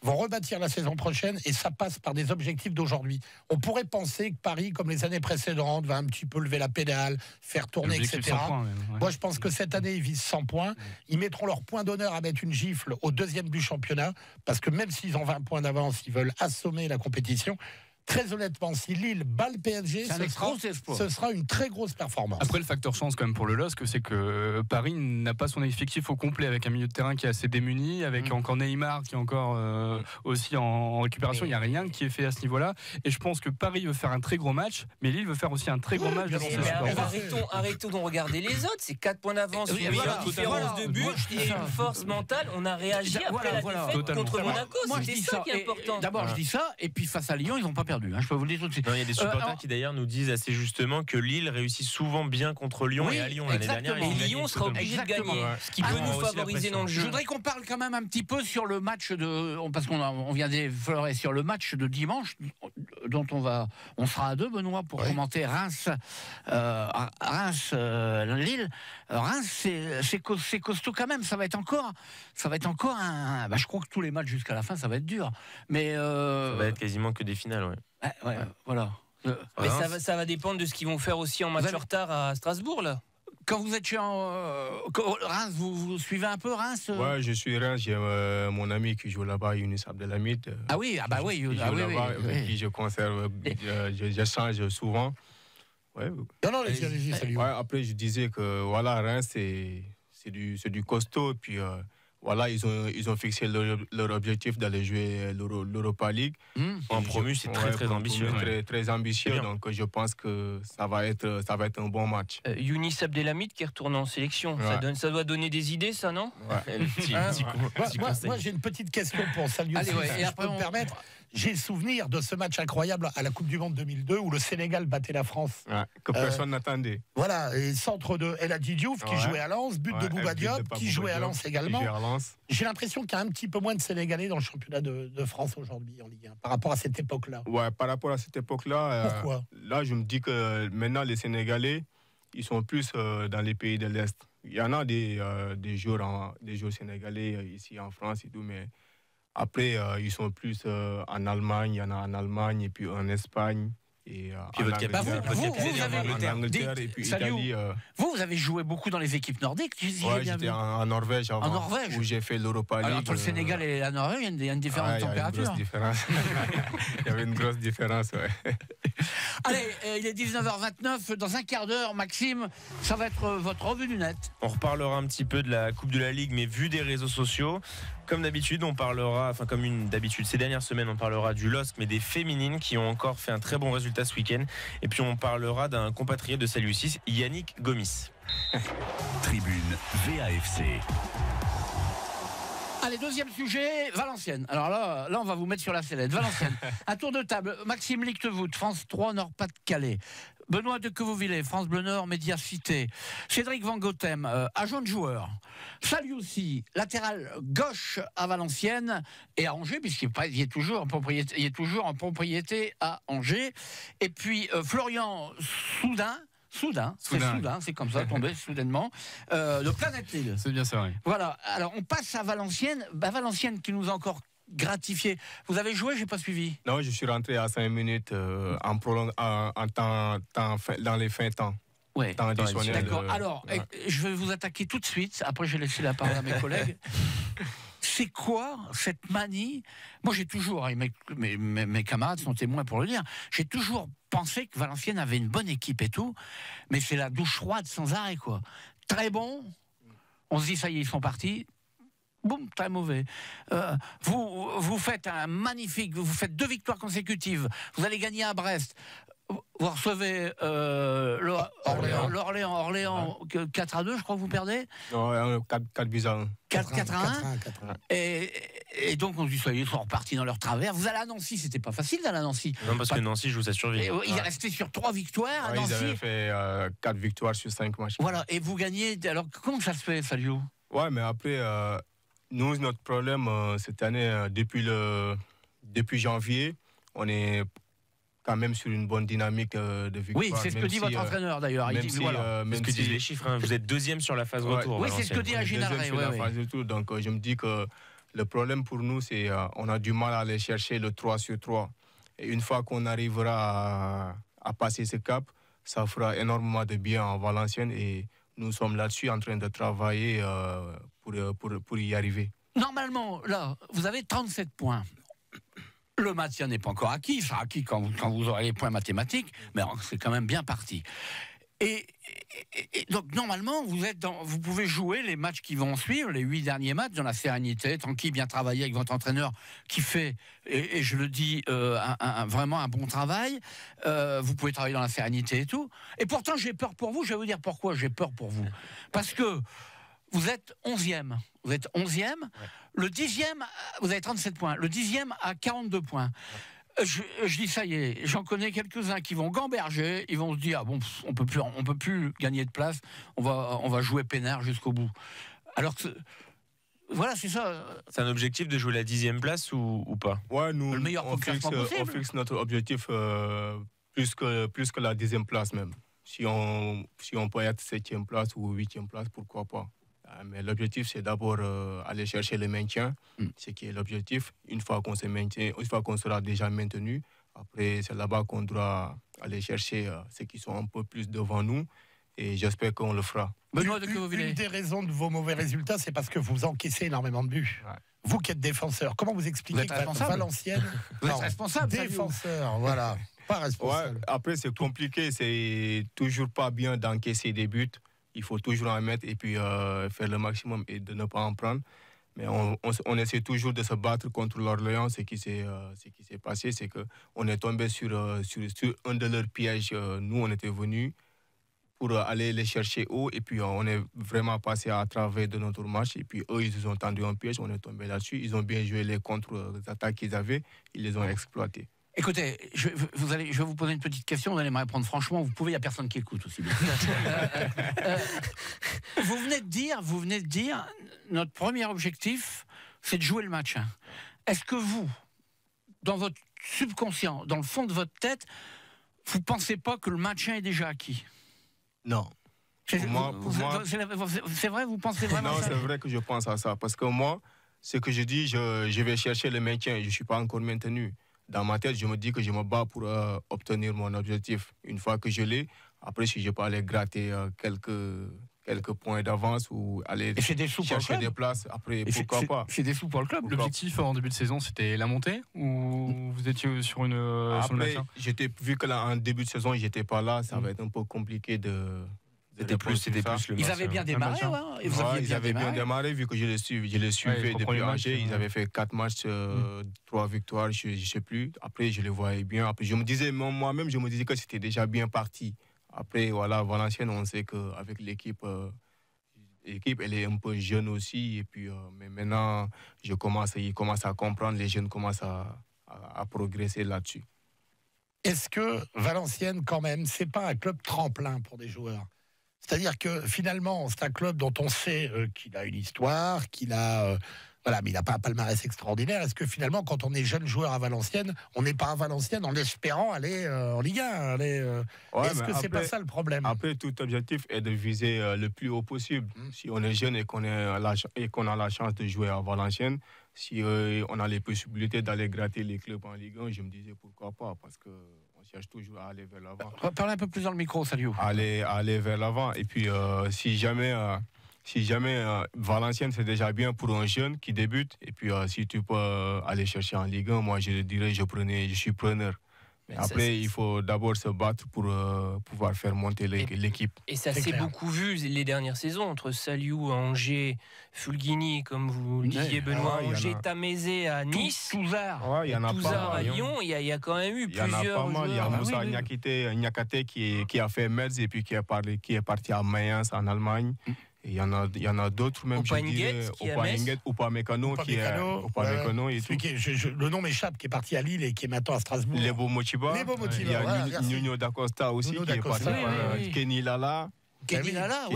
vont rebâtir la saison prochaine et ça passe par des objectifs d'aujourd'hui. On pourrait penser que Paris, comme les années précédentes, va un petit peu lever la pédale, faire tourner, etc. Moi, je pense que cette année, ils visent 100 points. Ils mettront leur point d'honneur à mettre une gifle au 2e du championnat parce que même s'ils ont 20 points d'avance, ils veulent assommer la compétition. Très honnêtement, si Lille bat le PSG, ce sera une très grosse performance. Après, le facteur chance quand même pour le LOSC, c'est que Paris n'a pas son effectif au complet, avec un milieu de terrain qui est assez démuni, avec encore Neymar qui est encore aussi en récupération. Il n'y a rien qui est fait à ce niveau-là. Et je pense que Paris veut faire un très gros match, mais Lille veut faire aussi un très gros match. Arrêtons de regarder les autres. C'est 4 points d'avance, une différence de but et une force mentale. On a réagi après la défaite contre Monaco. C'est ça qui est important. D'abord, je dis ça, et puis face à Lyon, ils n'ont pas perdu. Je peux vous le dire tout de suite. Il y a des supporters qui d'ailleurs nous disent assez justement que Lille réussit souvent bien contre Lyon et à Lyon l'année dernière. Et Lyon sera obligé de gagner, ce qui peut nous favoriser dans le jeu. Je voudrais qu'on parle quand même un petit peu sur le match parce qu'on vient d'effleurer sur le match de dimanche dont on sera à deux, Benoît, pour commenter Reims Lille. Reims, c'est costaud quand même. Ça va être encore un. Je crois que tous les matchs jusqu'à la fin, ça va être dur. Mais ça va être quasiment que des finales, voilà. Mais ça va dépendre de ce qu'ils vont faire aussi en match en retard à Strasbourg, là. Quand vous êtes chez Reims, vous suivez un peu Reims Ouais, je suis Reims. J'ai mon ami qui joue là-bas, Younis Abdelhamid. Qui je conserve, j'échange souvent. Allez-y, salut. Après, je disais que Reims, c'est du costaud. Puis ils ont fixé leur objectif d'aller jouer l'Europa League. En promu, c'est très ambitieux. Très ambitieux. Donc, je pense que ça va être un bon match. Younis Abdelhamid qui retourne en sélection. Ça doit donner des idées, ça, non Moi, j'ai une petite question pour Saliou, si je peux me permettre. j'ai souvenir de ce match incroyable à la Coupe du Monde 2002 où le Sénégal battait la France. Ouais, que personne n'attendait. Voilà, et centre de El Hadji Diouf qui jouait à Lens, but de Bouba Diop qui jouait à Lens également. J'ai l'impression qu'il y a un petit peu moins de Sénégalais dans le championnat de France aujourd'hui en Ligue 1 par rapport à cette époque-là. Ouais, par rapport à cette époque-là. Pourquoi là, je me dis que maintenant, les Sénégalais, ils sont plus dans les pays de l'Est. Il y en a des joueurs sénégalais ici en France et tout, mais après, ils sont plus en Allemagne, il y en a en Allemagne et puis en Espagne. Et puis votre capitaine en Angleterre et puis Italie. Vous avez joué beaucoup dans les équipes nordiques. Ouais, j'étais en Norvège avant. En Norvège, où j'ai fait l'Europa League. Entre le Sénégal et la Norvège, il y a une différence de température. Il y avait une grosse différence, ouais. Allez, il est 19h29. Dans un quart d'heure, Maxime, ça va être votre revue du net. On reparlera un petit peu de la Coupe de la Ligue, mais vu des réseaux sociaux. Comme d'habitude, on parlera, d'habitude, ces dernières semaines, on parlera du LOSC, mais des féminines qui ont encore fait un très bon résultat ce week-end. Et puis on parlera d'un compatriote de Salut 6, Yannick Gomis. Tribune VAFC. Allez, deuxième sujet, Valenciennes. Alors là, on va vous mettre sur la sellette. Valenciennes. Un tour de table. Maxime Lictevoet, France 3, Nord-Pas-de-Calais. Benoît de Quevauvillé, France Bleu Nord, Média Cité. Cédric Van Gotem, agent de joueur. Salut aussi, latéral gauche à Valenciennes et à Angers, puisqu'il est toujours en propriété à Angers. Et puis Florian Soudain, c'est comme ça, tombé soudainement, de Planète Lille. C'est bien ça, oui. Voilà, alors on passe à Valenciennes. Valenciennes qui nous a encore gratifié. Vous avez joué, j'ai pas suivi. Non, je suis rentré à 5 minutes dans les fins temps. Ouais. Temps additionnel. D'accord. Alors, je vais vous attaquer tout de suite. Après, je vais laisser la parole à mes collègues. C'est quoi cette manie? Moi, j'ai toujours, mes camarades sont témoins pour le dire, j'ai toujours pensé que Valenciennes avait une bonne équipe et tout, mais c'est la douche froide sans arrêt, quoi. Très bon, on se dit, ça y est, ils sont partis. Boum, très mauvais. Vous faites vous faites 2 victoires consécutives. Vous allez gagner à Brest. Vous recevez Orléans 4-2, je crois que vous perdez. Non, 4 buts à 1. 4-1. Et donc on se dit, ça y est, ils sont repartis dans leur travers. Vous allez à Nancy, c'était pas facile d'aller à Nancy. Non, parce que Nancy joue sa survie. Il est resté sur 3 victoires à Nancy. Ils avaient fait 4 victoires sur 5 matchs. Voilà, et vous gagnez. Alors comment ça se fait, Salio? Ouais, mais après, nous, notre problème cette année, depuis janvier, on est quand même sur une bonne dynamique de victoire. Oui, c'est ce que dit votre entraîneur d'ailleurs. C'est ce que disent les chiffres. Hein. Vous êtes 2e sur la phase retour. Oui, c'est ce que dit Aginaré. Donc je me dis que le problème pour nous, c'est qu'on a du mal à aller chercher le 3 sur 3. Et une fois qu'on arrivera à passer ce cap, ça fera énormément de bien en Valenciennes. Et nous sommes là-dessus en train de travailler pour y arriver. Normalement, là, vous avez 37 points. Le maintien n'est pas encore acquis, il sera acquis quand vous aurez les points mathématiques, mais c'est quand même bien parti. Et donc, normalement, vous pouvez jouer les matchs qui vont suivre, les 8 derniers matchs, dans la sérénité, tranquille, bien travailler avec votre entraîneur qui fait, et je le dis, vraiment un bon travail. Vous pouvez travailler dans la sérénité et tout. Et pourtant, j'ai peur pour vous. Je vais vous dire pourquoi j'ai peur pour vous. Parce que vous êtes 11e. Vous êtes 11e. Ouais. Le 10e, vous avez 37 points. Le 10e a 42 points. Je dis, ça y est, j'en connais quelques-uns qui vont gamberger. Ils vont se dire, on peut plus gagner de place. On va jouer peinard jusqu'au bout. Alors que... Voilà, c'est ça. C'est un objectif de jouer la 10e place ou pas? Ouais, nous, le meilleur on fixe notre objectif plus que la 10e place même. Si on peut être 7e place ou 8e place, pourquoi pas. Mais l'objectif, c'est d'abord aller chercher le maintien, ce qui est l'objectif. Une fois qu'on sera déjà maintenu, après, c'est là-bas qu'on doit aller chercher ceux qui sont un peu plus devant nous. Et j'espère qu'on le fera. Benoît de Quevauvillé. Une des raisons de vos mauvais résultats, c'est parce que vous encaissez énormément de buts. Ouais. Vous qui êtes défenseur, comment vous expliquez que Valenciennes... Vous êtes responsable. Défenseur, voilà. Pas responsable. Ouais, après, c'est compliqué. C'est toujours pas bien d'encaisser des buts. Il faut toujours en mettre et puis faire le maximum et de ne pas en prendre. Mais on essaie toujours de se battre contre l'Orléans. Ce qui s'est passé, c'est qu'on est tombé sur un de leurs pièges. Nous, on était venus pour aller les chercher haut. Et puis, on est vraiment passé à travers de notre match. Et puis, eux, ils ont tendu un piège. On est tombé là-dessus. Ils ont bien joué les contre-attaques qu'ils avaient. Ils les ont exploités. Écoutez, je vais vous poser une petite question. Vous allez me répondre franchement. Vous pouvez, il n'y a personne qui écoute aussi. Vous venez de dire, notre premier objectif, c'est de jouer le match. Est-ce que vous, dans votre subconscient, dans le fond de votre tête, vous ne pensez pas que le match est déjà acquis? Non. C'est vrai, vous pensez vraiment non, ça? c'est vrai que je pense à ça. Parce que moi, ce que je dis, je vais chercher le maintien. Je ne suis pas encore maintenu. Dans ma tête, je me dis que je me bats pour obtenir mon objectif. Une fois que je l'ai, après, si je peux aller gratter quelques points d'avance ou aller chercher des places, après, pourquoi pas. C'est des sous pour le club. L'objectif en début de saison, c'était la montée ou vous étiez sur une sur le maintien? Vu que là, en début de saison, je n'étais pas là, ça va être un peu compliqué de... C'était plus le Ils avaient bien démarré, ils avaient bien démarré, vu que je les suivais depuis Angers. Ils avaient fait 4 matchs, 3 victoires, je ne sais plus. Après, je les voyais bien. Après, je me disais, moi-même, je me disais que c'était déjà bien parti. Après, voilà, Valenciennes, on sait qu'avec l'équipe, elle est un peu jeune aussi. Et puis, mais maintenant, ils commencent à comprendre, les jeunes commencent à progresser là-dessus. Est-ce que Valenciennes, quand même, c'est pas un club tremplin pour des joueurs? C'est-à-dire que finalement, c'est un club dont on sait qu'il a une histoire, qu'il a... voilà, mais il n'a pas un palmarès extraordinaire. Est-ce que finalement, quand on est jeune joueur à Valenciennes, on n'est pas à Valenciennes en espérant aller en Ligue 1 Est-ce que c'est pas ça le problème? Après, tout objectif est de viser le plus haut possible. Si on est jeune et qu'on a la chance de jouer à Valenciennes, si on a les possibilités d'aller gratter les clubs en Ligue 1, je me disais pourquoi pas, parce que cherche toujours à aller vers l'avant. Parlez un peu plus dans le micro, Saliou. Aller vers l'avant. Et puis, si jamais Valenciennes, c'est déjà bien pour un jeune qui débute. Et puis, si tu peux aller chercher en Ligue 1, moi, je dirais, je suis preneur. Mais après, il faut d'abord se battre pour pouvoir faire monter l'équipe. Et ça s'est beaucoup vu les dernières saisons entre Saliou à Angers, Fulghini, comme vous le disiez, Benoît, Angers, Tamézé à Nice, Touzard, il y en a Touzard à Lyon. Il y a quand même eu plusieurs joueurs. Il y en a pas mal. Il y a Moussa Niakate qui a fait Metz et puis qui est parti à Mayence en Allemagne. Il y en a d'autres, même, je dirais, Upamecano, le nom m'échappe, qui est parti à Lille et qui est maintenant à Strasbourg. Lebo Mochiba. Il y a Nuno D'Acosta aussi, qui est parti. Kenny Lala. Kenny Lala,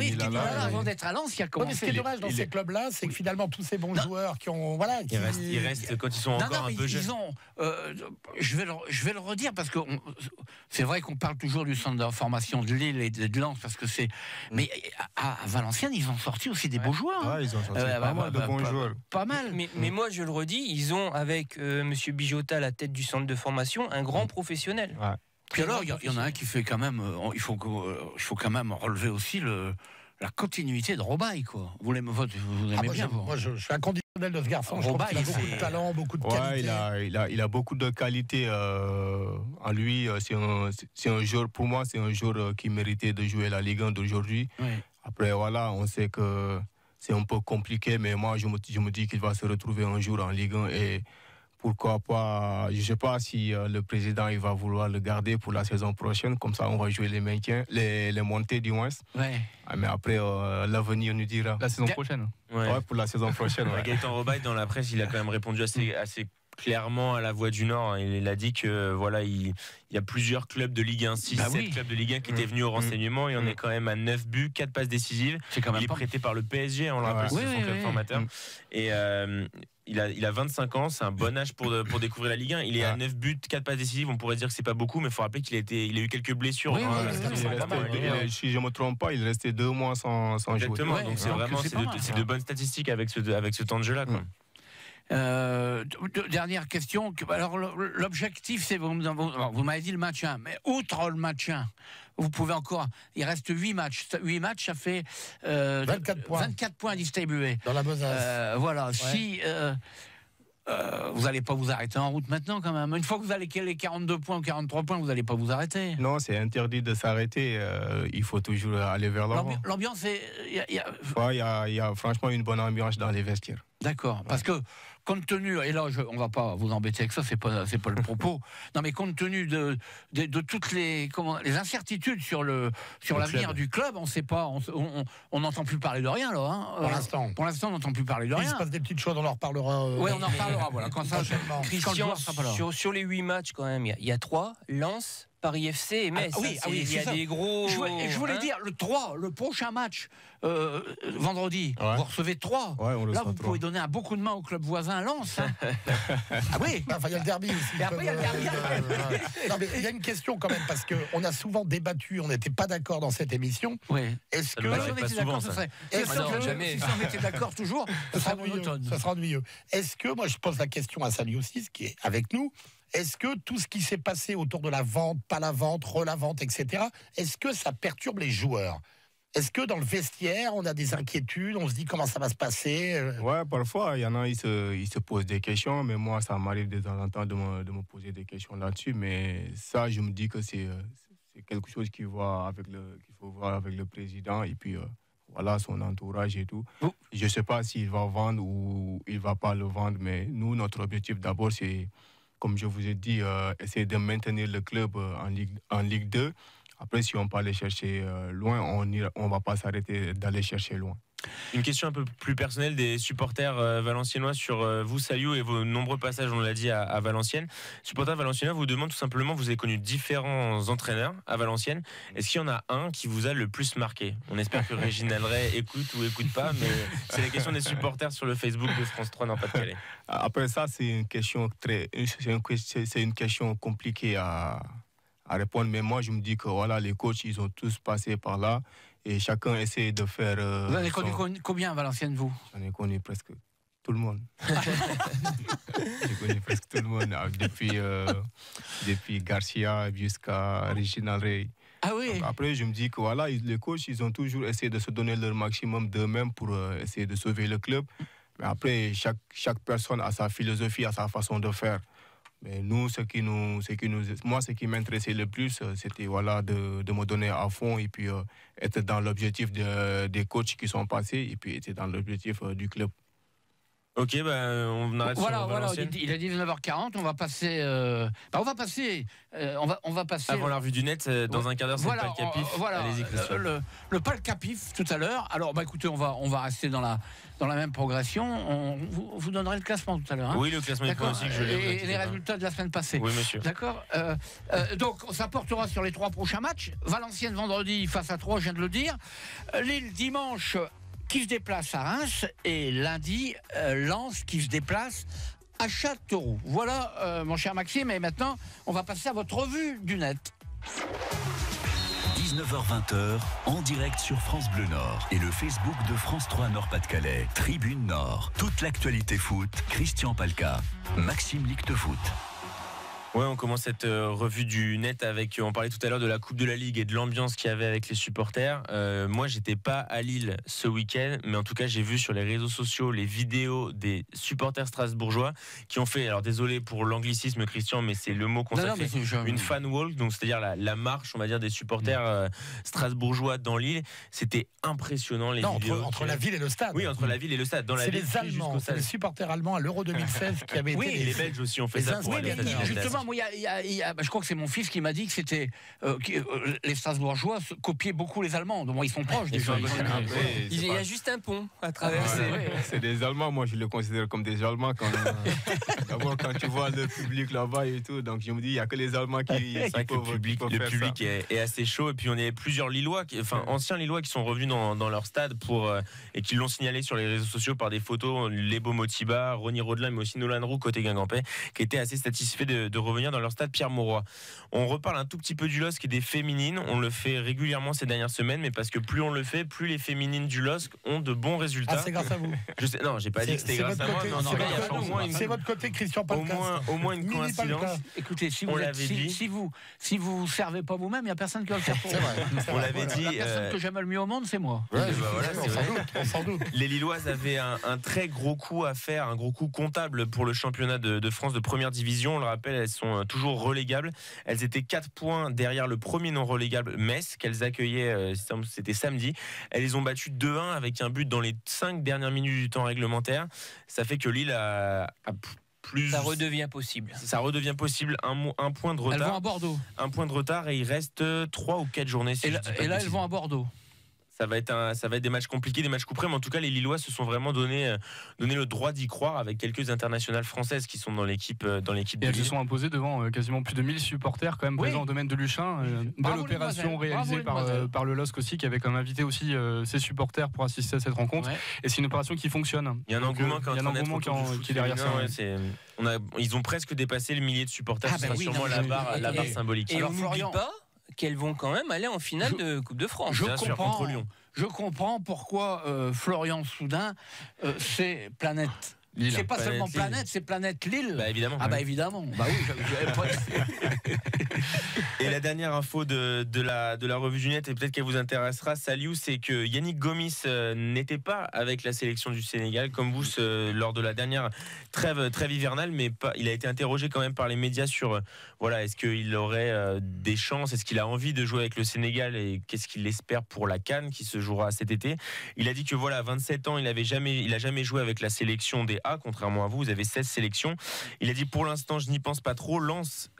avant d'être à Lens, il a commencé. Mais ce qui est dommage dans ces clubs-là, c'est que finalement, tous ces bons joueurs qui ont... Voilà, ils restent quand ils sont encore un peu jeunes. Je vais le redire, parce que c'est vrai qu'on parle toujours du centre de formation de Lille et de Lens, parce que c'est... Mais à Valenciennes, ils ont sorti aussi des beaux joueurs. Ils ont sorti pas mal de bons joueurs. Pas mal. Mais moi, je le redis, ils ont, avec M. Bijota à la tête du centre de formation, un grand professionnel. Puis alors, il y en a un qui fait quand même... Il faut quand même relever aussi la continuité de Robaille, quoi. Vous l'aimez bien, vous? Moi, je suis inconditionnel de ce garçon. Robaille, il a beaucoup de talent, beaucoup de qualité. Il a beaucoup de qualité en lui. C'est un joueur, pour moi, c'est un joueur qui méritait de jouer la Ligue 1 d'aujourd'hui. Après, voilà, on sait que c'est un peu compliqué, mais moi, je me dis qu'il va se retrouver un jour en Ligue 1 et... Pourquoi pas, je ne sais pas si le président il va vouloir le garder pour la saison prochaine, comme ça on va jouer les maintiens, les montées du moins. Mais après, l'avenir nous dira. La saison prochaine. Pour la saison prochaine. Gaëtan Robaille, dans la presse, il a quand même répondu assez clairement à la Voix du Nord. Il a dit que voilà, il y a plusieurs clubs de Ligue 1, 6, 7 clubs de Ligue 1 qui étaient venus au renseignement. Il en est quand même à 9 buts, 4 passes décisives. Il est prêté par le PSG, on le rappelle, c'est son club formateur. Et il a 25 ans, c'est un bon âge pour découvrir la Ligue 1. Il est à 9 buts, 4 passes décisives. On pourrait dire que c'est pas beaucoup, mais il faut rappeler qu'il a eu quelques blessures. Si je ne me trompe pas, il est resté 2 mois sans jouer. Exactement, donc c'est de bonnes statistiques avec ce temps de jeu-là. Dernière question. Alors, l'objectif, c'est... Vous m'avez dit le match 1, mais outre le match 1, vous pouvez encore... Il reste 8 matchs. 8 matchs, ça fait 24 points distribués. Dans la besace. Voilà. Si... vous n'allez pas vous arrêter en route maintenant, quand même. Une fois que vous allez les 42 points ou 43 points, vous n'allez pas vous arrêter. Non, c'est interdit de s'arrêter. Il faut toujours aller vers l'avant. L'ambiance, il y a franchement une bonne ambiance dans les vestiaires. D'accord. Parce que, compte tenu, et là, on ne va pas vous embêter avec ça, c'est pas le propos. Non, mais compte tenu de toutes les incertitudes sur l'avenir du club, on ne sait pas, on n'entend plus parler de rien, là. Hein. Pour l'instant, on n'entend plus parler de rien. Il se passe des petites choses, on en reparlera. Oui, on en reparlera, voilà. Quand ça, Christian, sur les 8 matchs, quand même, il y a 3, Lens, Paris FC et Metz. Il y a des gros. Je voulais dire, le prochain match, vendredi, vous recevez 3. Ouais, là, vous pouvez donner un beau coup de main au club voisin Lens. Hein. Ah oui. Enfin, il y a le derby aussi. Et après, il y a le derby. Non, mais il y a une question quand même, parce qu'on a souvent débattu, on n'était pas d'accord dans cette émission. Oui. Est-ce que. Si on était d'accord, ce serait. Jamais. Si on était d'accord toujours, ça sera ennuyeux. Est-ce que, moi, je pose la question à Sally aussi, qui est avec nous. Est-ce que tout ce qui s'est passé autour de la vente, pas la vente, re-la-vente, etc., est-ce que ça perturbe les joueurs ? Est-ce que dans le vestiaire, on a des inquiétudes, on se dit comment ça va se passer ? Ouais, parfois, il y en a, ils se posent des questions, mais moi, ça m'arrive de temps en temps de me poser des questions là-dessus, mais ça, je me dis que c'est quelque chose qu'il faut voir avec le président, et puis voilà, son entourage et tout. Je ne sais pas s'il va vendre ou il ne va pas le vendre, mais nous, notre objectif d'abord, c'est, comme je vous ai dit, essayer de maintenir le club en Ligue 2. Après, si on peut aller chercher loin, on ne va pas s'arrêter d'aller chercher loin. Une question un peu plus personnelle des supporters valenciennois sur vous, Saliou, et vos nombreux passages, on l'a dit, à Valenciennes. Supporters valenciennois vous demandent tout simplement, vous avez connu différents entraîneurs à Valenciennes. Est-ce qu'il y en a un qui vous a le plus marqué ? On espère que Régine Alray écoute ou écoute pas, mais c'est la question des supporters sur le Facebook de France 3 Nord-Pas-de-Calais. Après ça, c'est une question compliquée à répondre, mais moi je me dis que voilà, les coachs, ils ont tous passé par là et chacun essaie de faire. Vous en avez connu combien à Valenciennes, vous ? J'en ai connu presque tout le monde. J'ai connu presque tout le monde, depuis Garcia jusqu'à Reginald Rey. Ah oui. Donc après, je me dis que voilà, les coachs, ils ont toujours essayé de se donner leur maximum d'eux-mêmes pour essayer de sauver le club. Mais après, chaque personne a sa philosophie, a sa façon de faire. Mais nous, ce qui m'intéressait le plus, c'était voilà, de me donner à fond et puis être dans l'objectif des coachs qui sont passés et puis être dans l'objectif du club. Ok, on arrête sur Valenciennes. Il est 19h40, on va passer avant la revue du net, dans un quart d'heure, c'est le Palcapif. Allez-y, Christian. Le Palcapif tout à l'heure. Alors, écoutez, on va rester dans la même progression. Vous donnerez le classement tout à l'heure. Hein. Oui, le classement du pronostic, je l'ai. Et les résultats de la semaine passée. Oui, monsieur. D'accord. Donc, ça portera sur les 3 prochains matchs. Valenciennes vendredi face à 3, je viens de le dire. Lille dimanche, qui se déplace à Reims, et lundi, Lens qui se déplace à Châteauroux. Voilà, mon cher Maxime, et maintenant, on va passer à votre revue du net. 19h-20h, en direct sur France Bleu Nord et le Facebook de France 3 Nord-Pas-de-Calais. Tribune Nord. Toute l'actualité foot, Christian Palka, Maxime Lictefoot. Ouais, on commence cette revue du net avec, on parlait tout à l'heure de la Coupe de la Ligue et de l'ambiance qu'il y avait avec les supporters. Moi, j'étais pas à Lille ce week-end, mais en tout cas, j'ai vu sur les réseaux sociaux les vidéos des supporters strasbourgeois qui ont fait, alors désolé pour l'anglicisme, Christian, mais c'est le mot qu'on s'appelle, une fan walk, donc c'est-à-dire la marche, on va dire, des supporters strasbourgeois dans Lille. C'était impressionnant, les vidéos. Entre la ville et le stade. Oui, entre la ville et le stade. Dans la ville, c'est les Allemands, c'est les supporters allemands à l'Euro 2016 qui avaient été. Oui, les Belges aussi ont fait ça pour aller. Justement, moi, je crois que c'est mon fils qui m'a dit que c'était les Strasbourgeois copiaient beaucoup les Allemands. Donc, ils sont proches déjà. Il y a juste un pont à traverser. C'est des Allemands, moi je les considère comme des Allemands. D'abord, quand tu vois le public là-bas et tout, donc je me dis, il n'y a que les Allemands qui peuvent. Le public est assez chaud. Et puis on est plusieurs Lillois, anciens Lillois qui sont revenus dans leur stade et qui l'ont signalé sur les réseaux sociaux par des photos. Lebo Motiba, Ronny Rodelin, mais aussi Nolan Roux côté Guingampais, qui étaient assez satisfaits de revenir dans leur stade Pierre-Mauroy. On reparle un tout petit peu du LOSC et des féminines. On le fait régulièrement ces dernières semaines, mais parce que plus on le fait, plus les féminines du LOSC ont de bons résultats. Ah, c'est grâce à vous. Non, j'ai pas dit que c'était grâce à moi. C'est votre côté, Christian Palka. Au moins une coïncidence. Écoutez, si vous servez pas vous-même, il n'y a personne qui va le faire pour vous. On l'avait dit. La personne que j'aime le mieux au monde, c'est moi. Sans doute. Les Lilloises avaient un très gros coup à faire, un gros coup comptable pour le championnat de France de première division. On le rappelle, elles sont sont toujours relégables. Elles étaient 4 points derrière le premier non relégable Metz, qu'elles accueillaient, c'était samedi. Elles les ont battues 2-1 avec un but dans les 5 dernières minutes du temps réglementaire. Ça fait que Lille a plus... Ça redevient possible. Ça redevient possible. Un point de retard. Elles vont à Bordeaux. Un point de retard et il reste 3 ou 4 journées. Si et là, elles vont à Bordeaux. Ça va être des matchs compliqués, des matchs couperés, mais en tout cas les Lillois se sont vraiment donné le droit d'y croire avec quelques internationales françaises qui sont dans l'équipe de et elles se sont imposées devant quasiment plus de 1000 supporters quand même présents au domaine de Luchin. Belle opération réalisée par le LOSC aussi, qui avait comme invité aussi ses supporters pour assister à cette rencontre. Ouais. Et c'est une opération qui fonctionne. Il y a un engouement qui est derrière ça. Ils ont presque dépassé le millier de supporters. C'est sûrement la barre symbolique. Et on n'oublie pas qu'elles vont quand même aller en finale de Coupe de France. Contre Lyon. Je comprends pourquoi Florian Soudin, c'est Planète. Lille. C'est pas seulement Planète, c'est Planète Lille. Bah évidemment. Ah bah évidemment. Bah oui. Et la dernière info de la revue du net, et peut-être qu'elle vous intéressera, Saliou, c'est que Yannick Gomis n'était pas avec la sélection du Sénégal, comme vous, lors de la dernière trêve hivernale, mais il a été interrogé quand même par les médias sur est-ce qu'il aurait des chances, est-ce qu'il a envie de jouer avec le Sénégal et qu'est-ce qu'il espère pour la CAN qui se jouera cet été. Il a dit que à 27 ans, il a jamais joué avec la sélection des A, contrairement à vous avez 16 sélections. Il a dit pour l'instant je n'y pense pas trop. Lens,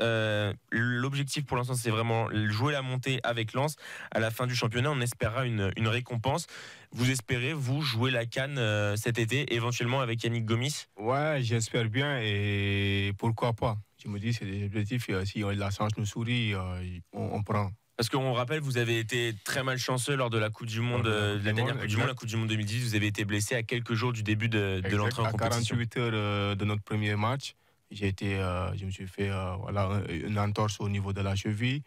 l'objectif pour l'instant c'est vraiment jouer la montée avec Lens. À la fin du championnat on espérera une récompense. Vous espérez vous jouer la CAN cet été éventuellement avec Yannick Gomis? Ouais, j'espère bien et pourquoi pas. Je me dis c'est des objectifs, si la chance nous sourit on prend. Parce qu'on rappelle, vous avez été très malchanceux lors de la Coupe du Monde, la dernière Coupe du Monde, la Coupe du Monde 2010. Vous avez été blessé à quelques jours du début de l'entrée en compétition. À 48 heures de notre premier match, je me suis fait une entorse au niveau de la cheville.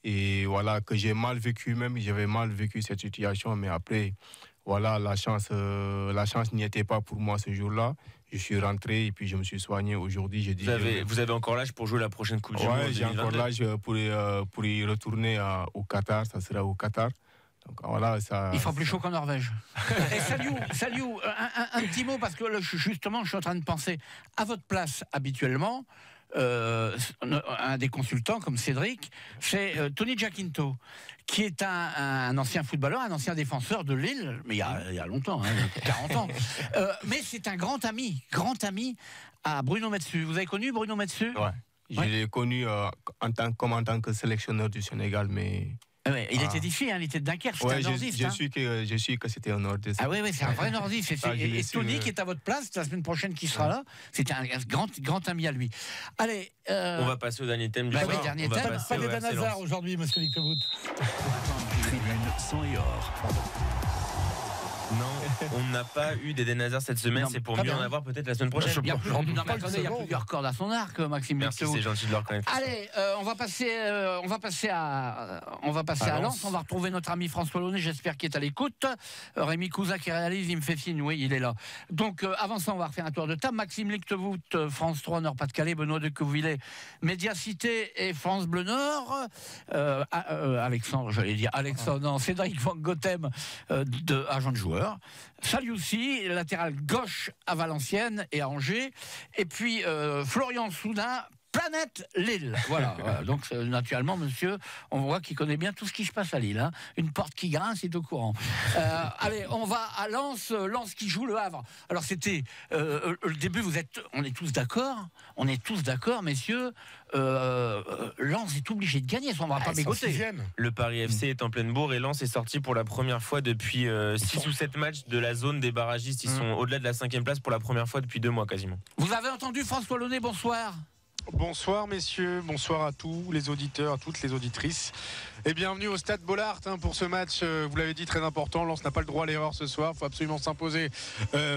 Et que j'ai mal vécu même. J'avais mal vécu cette situation. Mais après, la chance n'y était pas pour moi ce jour-là. Je suis rentré et puis je me suis soigné aujourd'hui. Vous avez encore l'âge pour jouer la prochaine Coupe du Monde? Oui, j'ai encore l'âge pour y retourner au Qatar. Ça sera au Qatar. Donc, il fera plus chaud qu'en Norvège. Et Saliou, un petit mot, parce que là, justement, je suis en train de penser à votre place habituellement. Un des consultants comme Cédric, c'est Tony Giaquinto, qui est un ancien footballeur, un ancien défenseur de Lille, mais il y a longtemps, 40 ans. Mais c'est un grand ami à Bruno Metsu. Vous avez connu Bruno Metsu? Ouais. Je l'ai connu en tant que sélectionneur du Sénégal, mais... il était d'ici, il était de Dunkerque, c'était un nordiste. Je suis que c'était un nordiste. Ah oui, c'est un vrai nordiste. Et Tony, qui est à votre place, la semaine prochaine qui sera là, c'était un grand ami à lui. Allez. On va passer au dernier thème du soir. Dernier thème. Pas d'Eden Hazard aujourd'hui, monsieur Lictebout. Tribune sang et or. Non, on n'a pas eu d'Eden Hazard cette semaine, c'est pour mieux en avoir peut-être la semaine prochaine. Il y a plusieurs cordes à son arc, Maxime. Merci, c'est gentil de le reconnaître. Allez, on va passer à Lens. On va retrouver notre ami François Launay, j'espère qu'il est à l'écoute. Rémi Cousin qui réalise, il me fait signe, oui, il est là. Donc, avant ça, on va refaire un tour de table. Maxime Lictebout, France 3 Nord-Pas-de-Calais, Benoît de Couvillé, Médiacité et France Bleu Nord. Cédric Van Gotham, agent de joueur. Saliou, latéral gauche à Valenciennes et à Angers. Et puis Florian Soudin, Planète Lille. Voilà. Donc naturellement, monsieur, on voit qu'il connaît bien tout ce qui se passe à Lille. Hein. Une porte qui grince, il est au courant. Allez, on va à Lens qui joue le Havre. Alors c'était le début. On est tous d'accord, messieurs. Lens est obligé de gagner, on ne va pas mégoter. Le Paris FC est en pleine bourre et Lens est sorti pour la première fois depuis 6 ou 7 matchs de la zone des barragistes. Ils sont au-delà de la 5e place pour la première fois depuis 2 mois quasiment. Vous avez entendu François Launay, bonsoir. Bonsoir messieurs, bonsoir à tous les auditeurs, à toutes les auditrices. Et bienvenue au Stade Bollaert pour ce match, vous l'avez dit, très important. Lens n'a pas le droit à l'erreur ce soir, il faut absolument s'imposer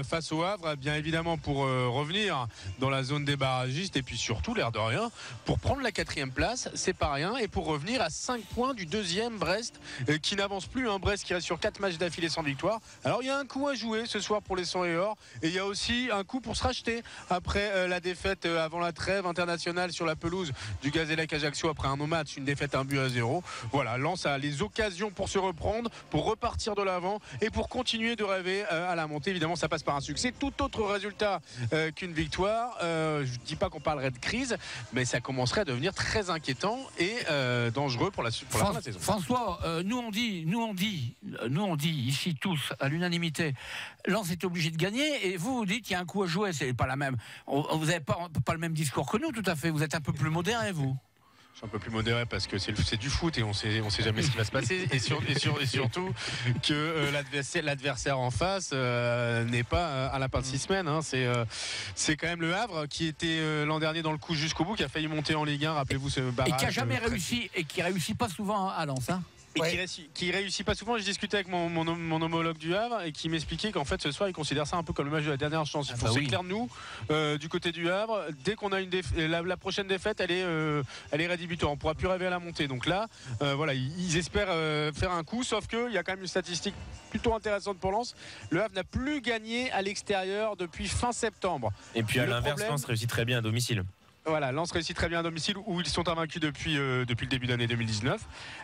face au Havre, bien évidemment pour revenir dans la zone des barragistes et puis surtout, l'air de rien, pour prendre la 4e place, c'est pas rien, et pour revenir à 5 points du 2e Brest qui n'avance plus, Brest qui reste sur 4 matchs d'affilée sans victoire. Alors il y a un coup à jouer ce soir pour les 100 et or, et il y a aussi un coup pour se racheter après la défaite avant la trêve internationale sur la pelouse du Gazélec Ajaccio après un no-match, une défaite 1-0. Voilà, Lens a les occasions pour se reprendre, pour repartir de l'avant et pour continuer de rêver à la montée. Évidemment, ça passe par un succès. Tout autre résultat qu'une victoire. Je ne dis pas qu'on parlerait de crise, mais ça commencerait à devenir très inquiétant et dangereux pour la fin de la saison. François, nous on dit ici tous à l'unanimité, Lens est obligé de gagner et vous dites qu'il y a un coup à jouer. C'est pas la même. Vous n'avez pas le même discours que nous, tout à fait. Vous êtes un peu plus modéré, vous. Je suis un peu plus modéré parce que c'est du foot et on sait jamais ce qui va se passer et surtout que l'adversaire en face n'est pas à la fin de 6 semaines. Hein. C'est quand même le Havre qui était l'an dernier dans le coup jusqu'au bout, qui a failli monter en Ligue 1. Rappelez-vous ce barrage. Et qui a jamais réussi et qui réussit pas souvent à Lens. Hein. Et qui réussit pas souvent. J'ai discuté avec mon homologue du Havre et qui m'expliquait qu'en fait ce soir il considère ça un peu comme le match de la dernière chance. Il faut s'éclaire nous du côté du Havre. Dès qu'on a la prochaine défaite, elle est rédhibitoire. On pourra plus rêver à la montée. Donc là, voilà, ils espèrent faire un coup. Sauf qu'il y a quand même une statistique plutôt intéressante pour Lens. Le Havre n'a plus gagné à l'extérieur depuis fin septembre. Et puis à l'inverse, Lens réussit très bien à domicile. Voilà, Lens réussit très bien à domicile où ils sont invaincus depuis le début d'année 2019.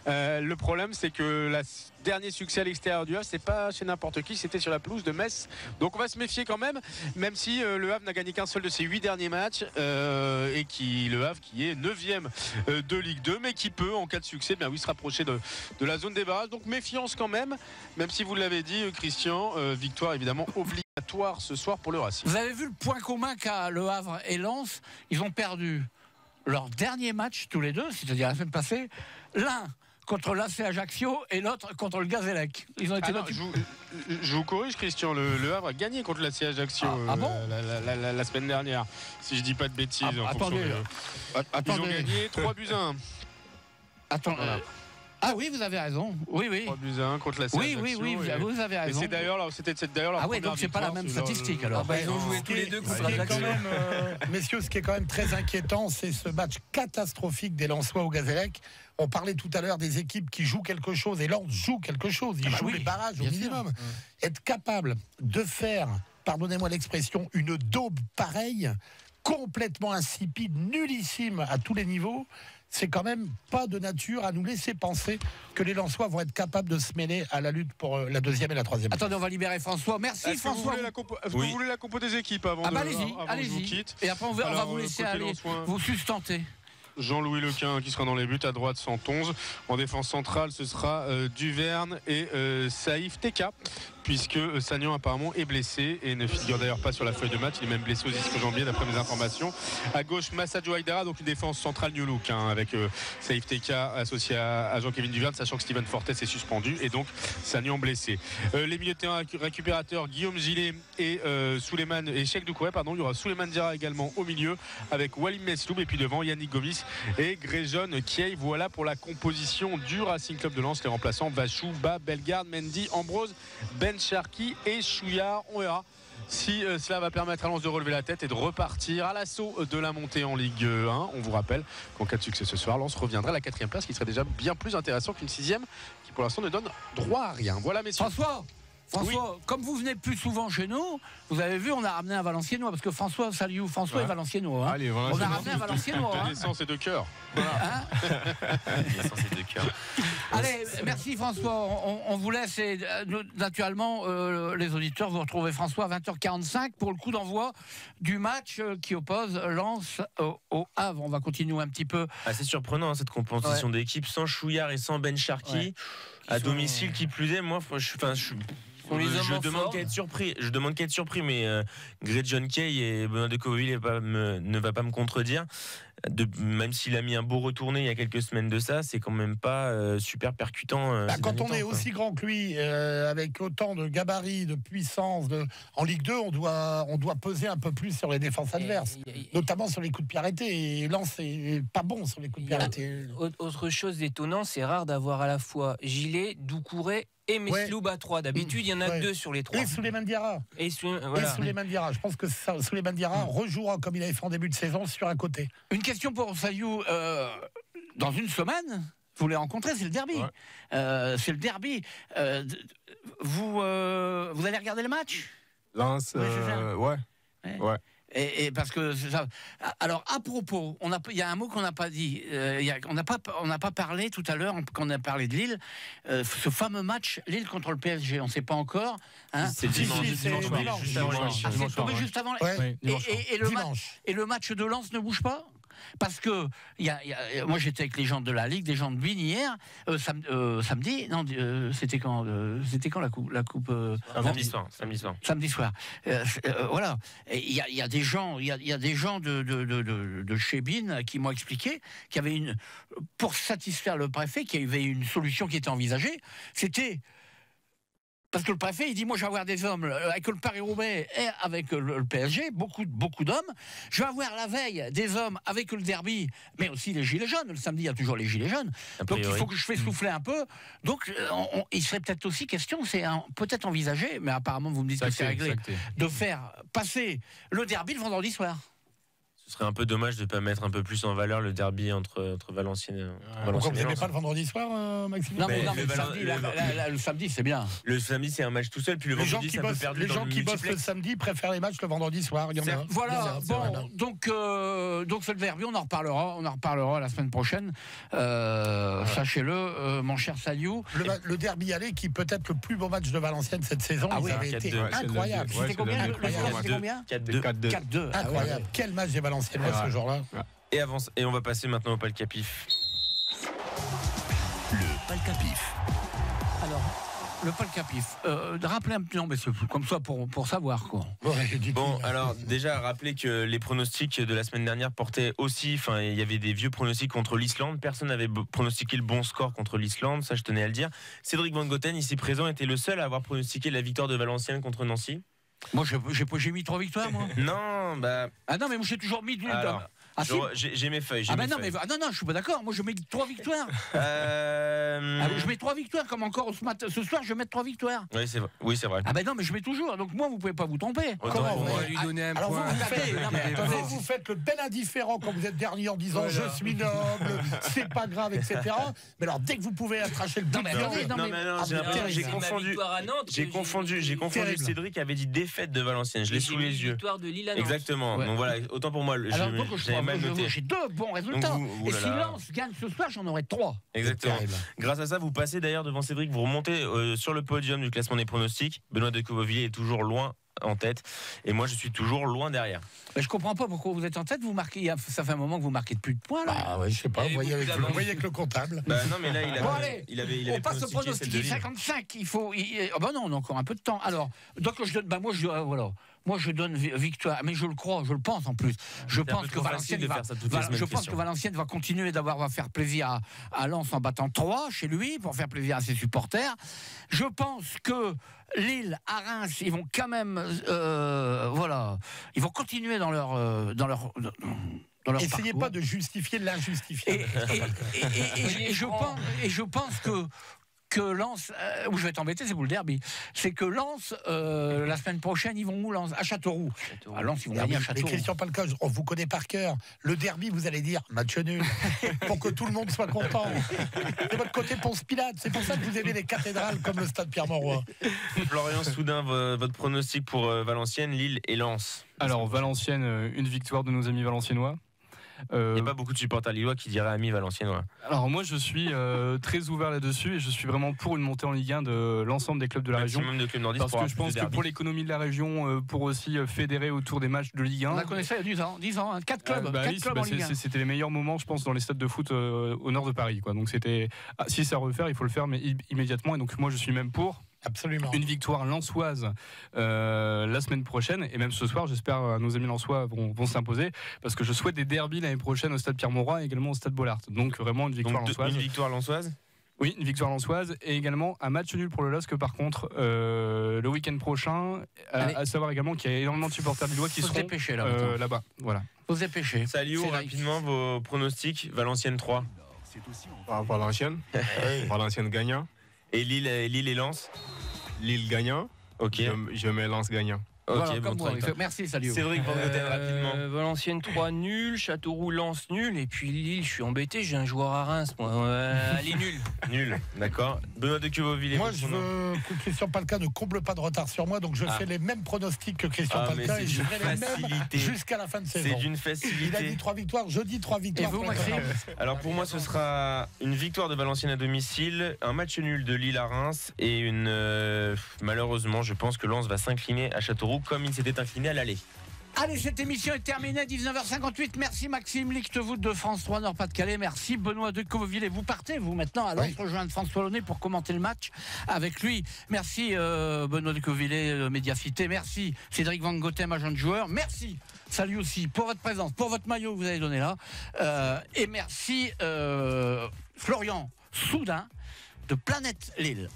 Le problème, c'est que le dernier succès à l'extérieur du Havre, c'est pas chez n'importe qui, c'était sur la pelouse de Metz. Donc on va se méfier quand même si le Havre n'a gagné qu'un seul de ses 8 derniers matchs et le Havre qui est 9e de Ligue 2, mais qui peut, en cas de succès, se rapprocher de la zone des barrages. Donc méfiance quand même si vous l'avez dit, Christian, victoire évidemment obligatoire ce soir pour le Racing. Vous avez vu le point commun qu'a le Havre et Lens? Ils ont perdu leur dernier match tous les deux, c'est-à-dire la semaine passée, l'un contre l'AC Ajaccio et l'autre contre le Gazélec. Ils ont été je vous corrige, Christian, le Havre a gagné contre l'AC Ajaccio la semaine dernière, si je dis pas de bêtises. Attendez. Ils ont gagné 3-1. Attends. Voilà. Ah oui, vous avez raison. Oui. 3-1 contre la CAJ. Oui, vous avez raison. Et c'est d'ailleurs ah oui, donc c'est pas la même statistique alors. Ils ont joué tous les deux contre Ajaccio. Messieurs, ce qui est quand même très inquiétant, c'est ce match catastrophique des Lensois au Gazélec. On parlait tout à l'heure des équipes qui jouent quelque chose et Lens joue quelque chose. Ils jouent les barrages au minimum. Être capable de faire, pardonnez-moi l'expression, une daube pareille, complètement insipide, nullissime à tous les niveaux, c'est quand même pas de nature à nous laisser penser que les Lensois vont être capables de se mêler à la lutte pour la 2e et la 3e. Attendez, on va libérer François. Merci François. Vous voulez la compo des équipes avant allez-y. Et après on va vous laisser aller vous sustenter. Jean-Louis Lequin qui sera dans les buts, à droite 111. En défense centrale, ce sera Duverne et Saïf Teka, puisque Sagnan apparemment est blessé et ne figure d'ailleurs pas sur la feuille de match. Il est même blessé au ischio-jambier d'après mes informations. À gauche, Massadjo Haïdara, donc une défense centrale new look, avec Saïf Teka associé à Jean-Kévin Duverne, sachant que Steven Fortes est suspendu et donc Sagnan blessé. Les milieux de terrain récupérateurs, Guillaume Gillet et Souleymane et Cheikh Doucouré, pardon. Il y aura Souleymane Diarra également au milieu avec Walim Mesloub et puis devant Yannick Gomis et Gréjon Kiei. Voilà pour la composition du Racing Club de Lens. Les remplaçants Vachou, Ba, Bellegarde, Mendy, Ambrose, Ben Cherki et Chouillard. On verra si cela va permettre à Lens de relever la tête et de repartir à l'assaut de la montée en Ligue 1. On vous rappelle qu'en cas de succès ce soir, Lens reviendrait à la 4e place, qui serait déjà bien plus intéressant qu'une 6e qui pour l'instant ne donne droit à rien. Voilà, messieurs. François, comme vous venez plus souvent chez nous, vous avez vu, on a ramené un Valenciennois, parce que François est Valenciennois. Hein. Allez, on a ramené un Valenciennois. De naissance et de cœur. Voilà. Allez, merci François. On vous laisse et naturellement les auditeurs, vous retrouvez François à 20h45 pour le coup d'envoi du match qui oppose Lens au Havre. On va continuer un petit peu. C'est surprenant cette composition d'équipe sans Chouillard et sans Ben Cherki à domicile qui plus est. Moi, je demande qu'à être surpris. Mais Gréjon Kiei et Benoît de Coville ne va pas me contredire. Même s'il a mis un beau retourné il y a quelques semaines de ça, c'est quand même pas super percutant. Quand on est aussi grand que lui, avec autant de gabarit, de puissance, en Ligue 2, on doit peser un peu plus sur les défenses adverses, notamment sur les coups de pied arrêtés. Et Lens c'est pas bon sur les coups de pied arrêtés. Autre chose d'étonnant, c'est rare d'avoir à la fois Gillet, Doucouré et Mesloub à 3. D'habitude, il y en a 2 sur les 3. Et Souleymane Diarra. Souleymane Diarra. Je pense que Souleymane Diarra rejouera comme il avait fait en début de saison sur un côté. Une question pour Sayou. Dans une semaine, vous les rencontrez, c'est le derby. C'est le derby. Vous allez regarder le match? Lens, ouais. Et parce que ça... Alors à propos, il y a un mot qu'on n'a pas dit. On n'a pas parlé tout à l'heure quand on a parlé de Lille. Ce fameux match Lille contre le PSG, on ne sait pas encore. Hein. C'est dimanche. C'est tombé juste avant. Et le match de Lens ne bouge pas. Parce que moi j'étais avec les gens de la Ligue des gens de Bine hier, samedi, non, c'était quand la coupe samedi soir. Voilà. Il y a des gens, de chez Bine qui m'ont expliqué qu'il y avait pour satisfaire le préfet, qu'il y avait une solution qui était envisagée. C'était parce que le préfet, il dit, moi, je vais avoir des hommes avec le Paris-Roubaix et avec le PSG, beaucoup d'hommes. Je vais avoir la veille des hommes avec le derby, mais aussi les gilets jaunes. Le samedi, il y a toujours les gilets jaunes. Donc, il faut que je fasse souffler un peu. Donc, il serait peut-être aussi question, c'est peut-être envisagé, mais apparemment, vous me dites que c'est réglé, de faire passer le derby le vendredi soir. Ce serait un peu dommage de ne pas mettre un peu plus en valeur le derby entre Valenciennes et Pourquoi vous n'aimez pas le vendredi soir, Maxime? Non, mais le samedi, c'est bien. Le samedi, c'est un match tout seul, puis le vendredi, c'est un peu perdu. Les gens qui bossent le samedi préfèrent les matchs le vendredi soir. Voilà, bon, donc ce derby, on en reparlera la semaine prochaine. Sachez-le, mon cher Saliou. Le derby aller, qui peut être le plus beau match de Valenciennes cette saison, il avait été incroyable. C'était combien? 4-2. Incroyable. Quel match des Valenciennes ce jour-là. Et on va passer maintenant au Palcapif. Le Palcapif. Alors, le Palcapif. Rappelez un petit nom, mais c'est comme ça pour savoir quoi. Bon, alors déjà rappelez que les pronostics de la semaine dernière portaient aussi, enfin il y avait des vieux pronostics contre l'Islande. Personne n'avait pronostiqué le bon score contre l'Islande, ça je tenais à le dire. Cédric Van Goten, ici présent, était le seul à avoir pronostiqué la victoire de Valenciennes contre Nancy. Moi, j'ai mis 3 victoires, moi. Non, bah. Ah non, mais moi j'ai toujours mis. J'ai mes feuilles. Non, je suis pas d'accord. Moi, je mets 3 victoires. Je mets 3 victoires, comme encore ce soir, je vais mettre 3 victoires. Oui, c'est vrai. Ah ben non, mais je mets toujours. Donc moi, vous pouvez pas vous tromper. Comment on va lui donner un point. Vous faites le bel indifférent quand vous êtes dernier en disant je suis noble, c'est pas grave, etc. Mais alors, dès que vous pouvez attracher le but, j'ai confondu. Cédric avait dit défaite de Valenciennes. Je l'ai sous les yeux. Victoire de Lille à Nantes. Exactement. Donc voilà, autant pour moi. J'avais mal noté. J'ai 2 bons résultats. Et si Lens gagne ce soir, j'en aurai 3. Exactement. Grâce à ça, vous passez d'ailleurs devant Cédric, vous remontez sur le podium du classement des pronostics. Benoît de Covovilliers est toujours loin en tête et moi je suis toujours loin derrière. Mais je comprends pas pourquoi vous êtes en tête. Vous marquez, ça fait un moment que vous marquez de plus de points là. Ah ouais, je sais pas. Vous voyez avec le comptable. Bah non mais là il avait on passe au pronostic 55. Il faut. Bah non, on a encore un peu de temps. Alors donc je donne. Bah moi je donne victoire, mais je le crois, je le pense en plus. Je pense que Valenciennes va continuer va faire plaisir à Lens en battant 3 chez lui pour faire plaisir à ses supporters. Je pense que Lille à Reims, ils vont quand même, ils vont continuer dans leur Essayez parcours. Pas de justifier l'injustifiable. Et je pense que Lens, où je vais t'embêter, c'est pour le derby. C'est que Lens, la semaine prochaine, ils vont où Lens? À Châteauroux. À Lens, ils vont gagner à Châteauroux. Mais Christian Palka, on vous connaît par cœur. Le derby, vous allez dire match nul, pour que tout le monde soit content. C'est votre côté Ponce Pilate. C'est pour ça que vous aimez les cathédrales comme le stade Pierre-Mauroy. Florian Soudain, votre pronostic pour Valenciennes, Lille et Lens? Alors, Valenciennes, une victoire de nos amis valenciennois. Il n'y a pas beaucoup de supporters lillois qui diraient amis valenciennois. Alors moi je suis très ouvert là-dessus et je suis vraiment pour une montée en Ligue 1 de l'ensemble des clubs de la région. De clubs nordistes parce que je pense que pour l'économie de la région, pour aussi fédérer autour des matchs de Ligue 1. On a connu ça il y a 10 ans, 4 clubs. En Ligue 1. C'était les meilleurs moments je pense dans les stades de foot au nord de Paris. Quoi. Donc c'était, si c'est à refaire, il faut le faire mais immédiatement et donc moi je suis même pour. Absolument. Une victoire lensoise la semaine prochaine et même ce soir j'espère nos amis lensois vont s'imposer parce que je souhaite des derbys l'année prochaine au stade Pierre-Mauroy et également au stade Bollaert. Donc vraiment une victoire lensoise. Une victoire lensoise. Oui, une victoire lensoise et également un match nul pour le LOSC par contre le week-end prochain à savoir également qu'il y a énormément de supporters lillois qui seront là-bas. Voilà. Faut se dépêcher. Salut, rapidement vos pronostics. Valenciennes 3. Valenciennes. Valenciennes gagnant. Et Lille et Lens. Lille gagnant. Ok. Je mets Lens gagnant. Voilà, comme moi. Merci, salut. Cédric Van Goten, rapidement. Valenciennes 3 nul, Châteauroux Lens nul, et puis Lille, je suis embêté, j'ai un joueur à Reims. Allez, nul. Nul, d'accord. Benoît de Quevauville. Moi, je veux que Christian Palka ne comble pas de retard sur moi, donc je fais les mêmes pronostics que Christian Palka et je ferai les mêmes jusqu'à la fin de saison. C'est d'une facilité. Il a dit 3 victoires, je dis 3 victoires. Et vous, Maxime? Alors pour moi, ce sera une victoire de Valenciennes à domicile, un match nul de Lille à Reims et malheureusement, je pense que Lens va s'incliner à Châteauroux comme il s'était incliné à l'aller. Allez, cette émission est terminée, 19h58. Merci Maxime Lichtwood de France 3 Nord-Pas-de-Calais. Merci Benoît de Quevauville. Et vous partez, vous, maintenant, à Lens, rejoindre François Launay pour commenter le match avec lui. Merci Benoît de Quevauville, Mediacité. Merci Cédric Van Goten, agent de joueur. Merci, salut aussi, pour votre présence, pour votre maillot que vous avez donné là. Et merci Florian Soudin de Planète Lille.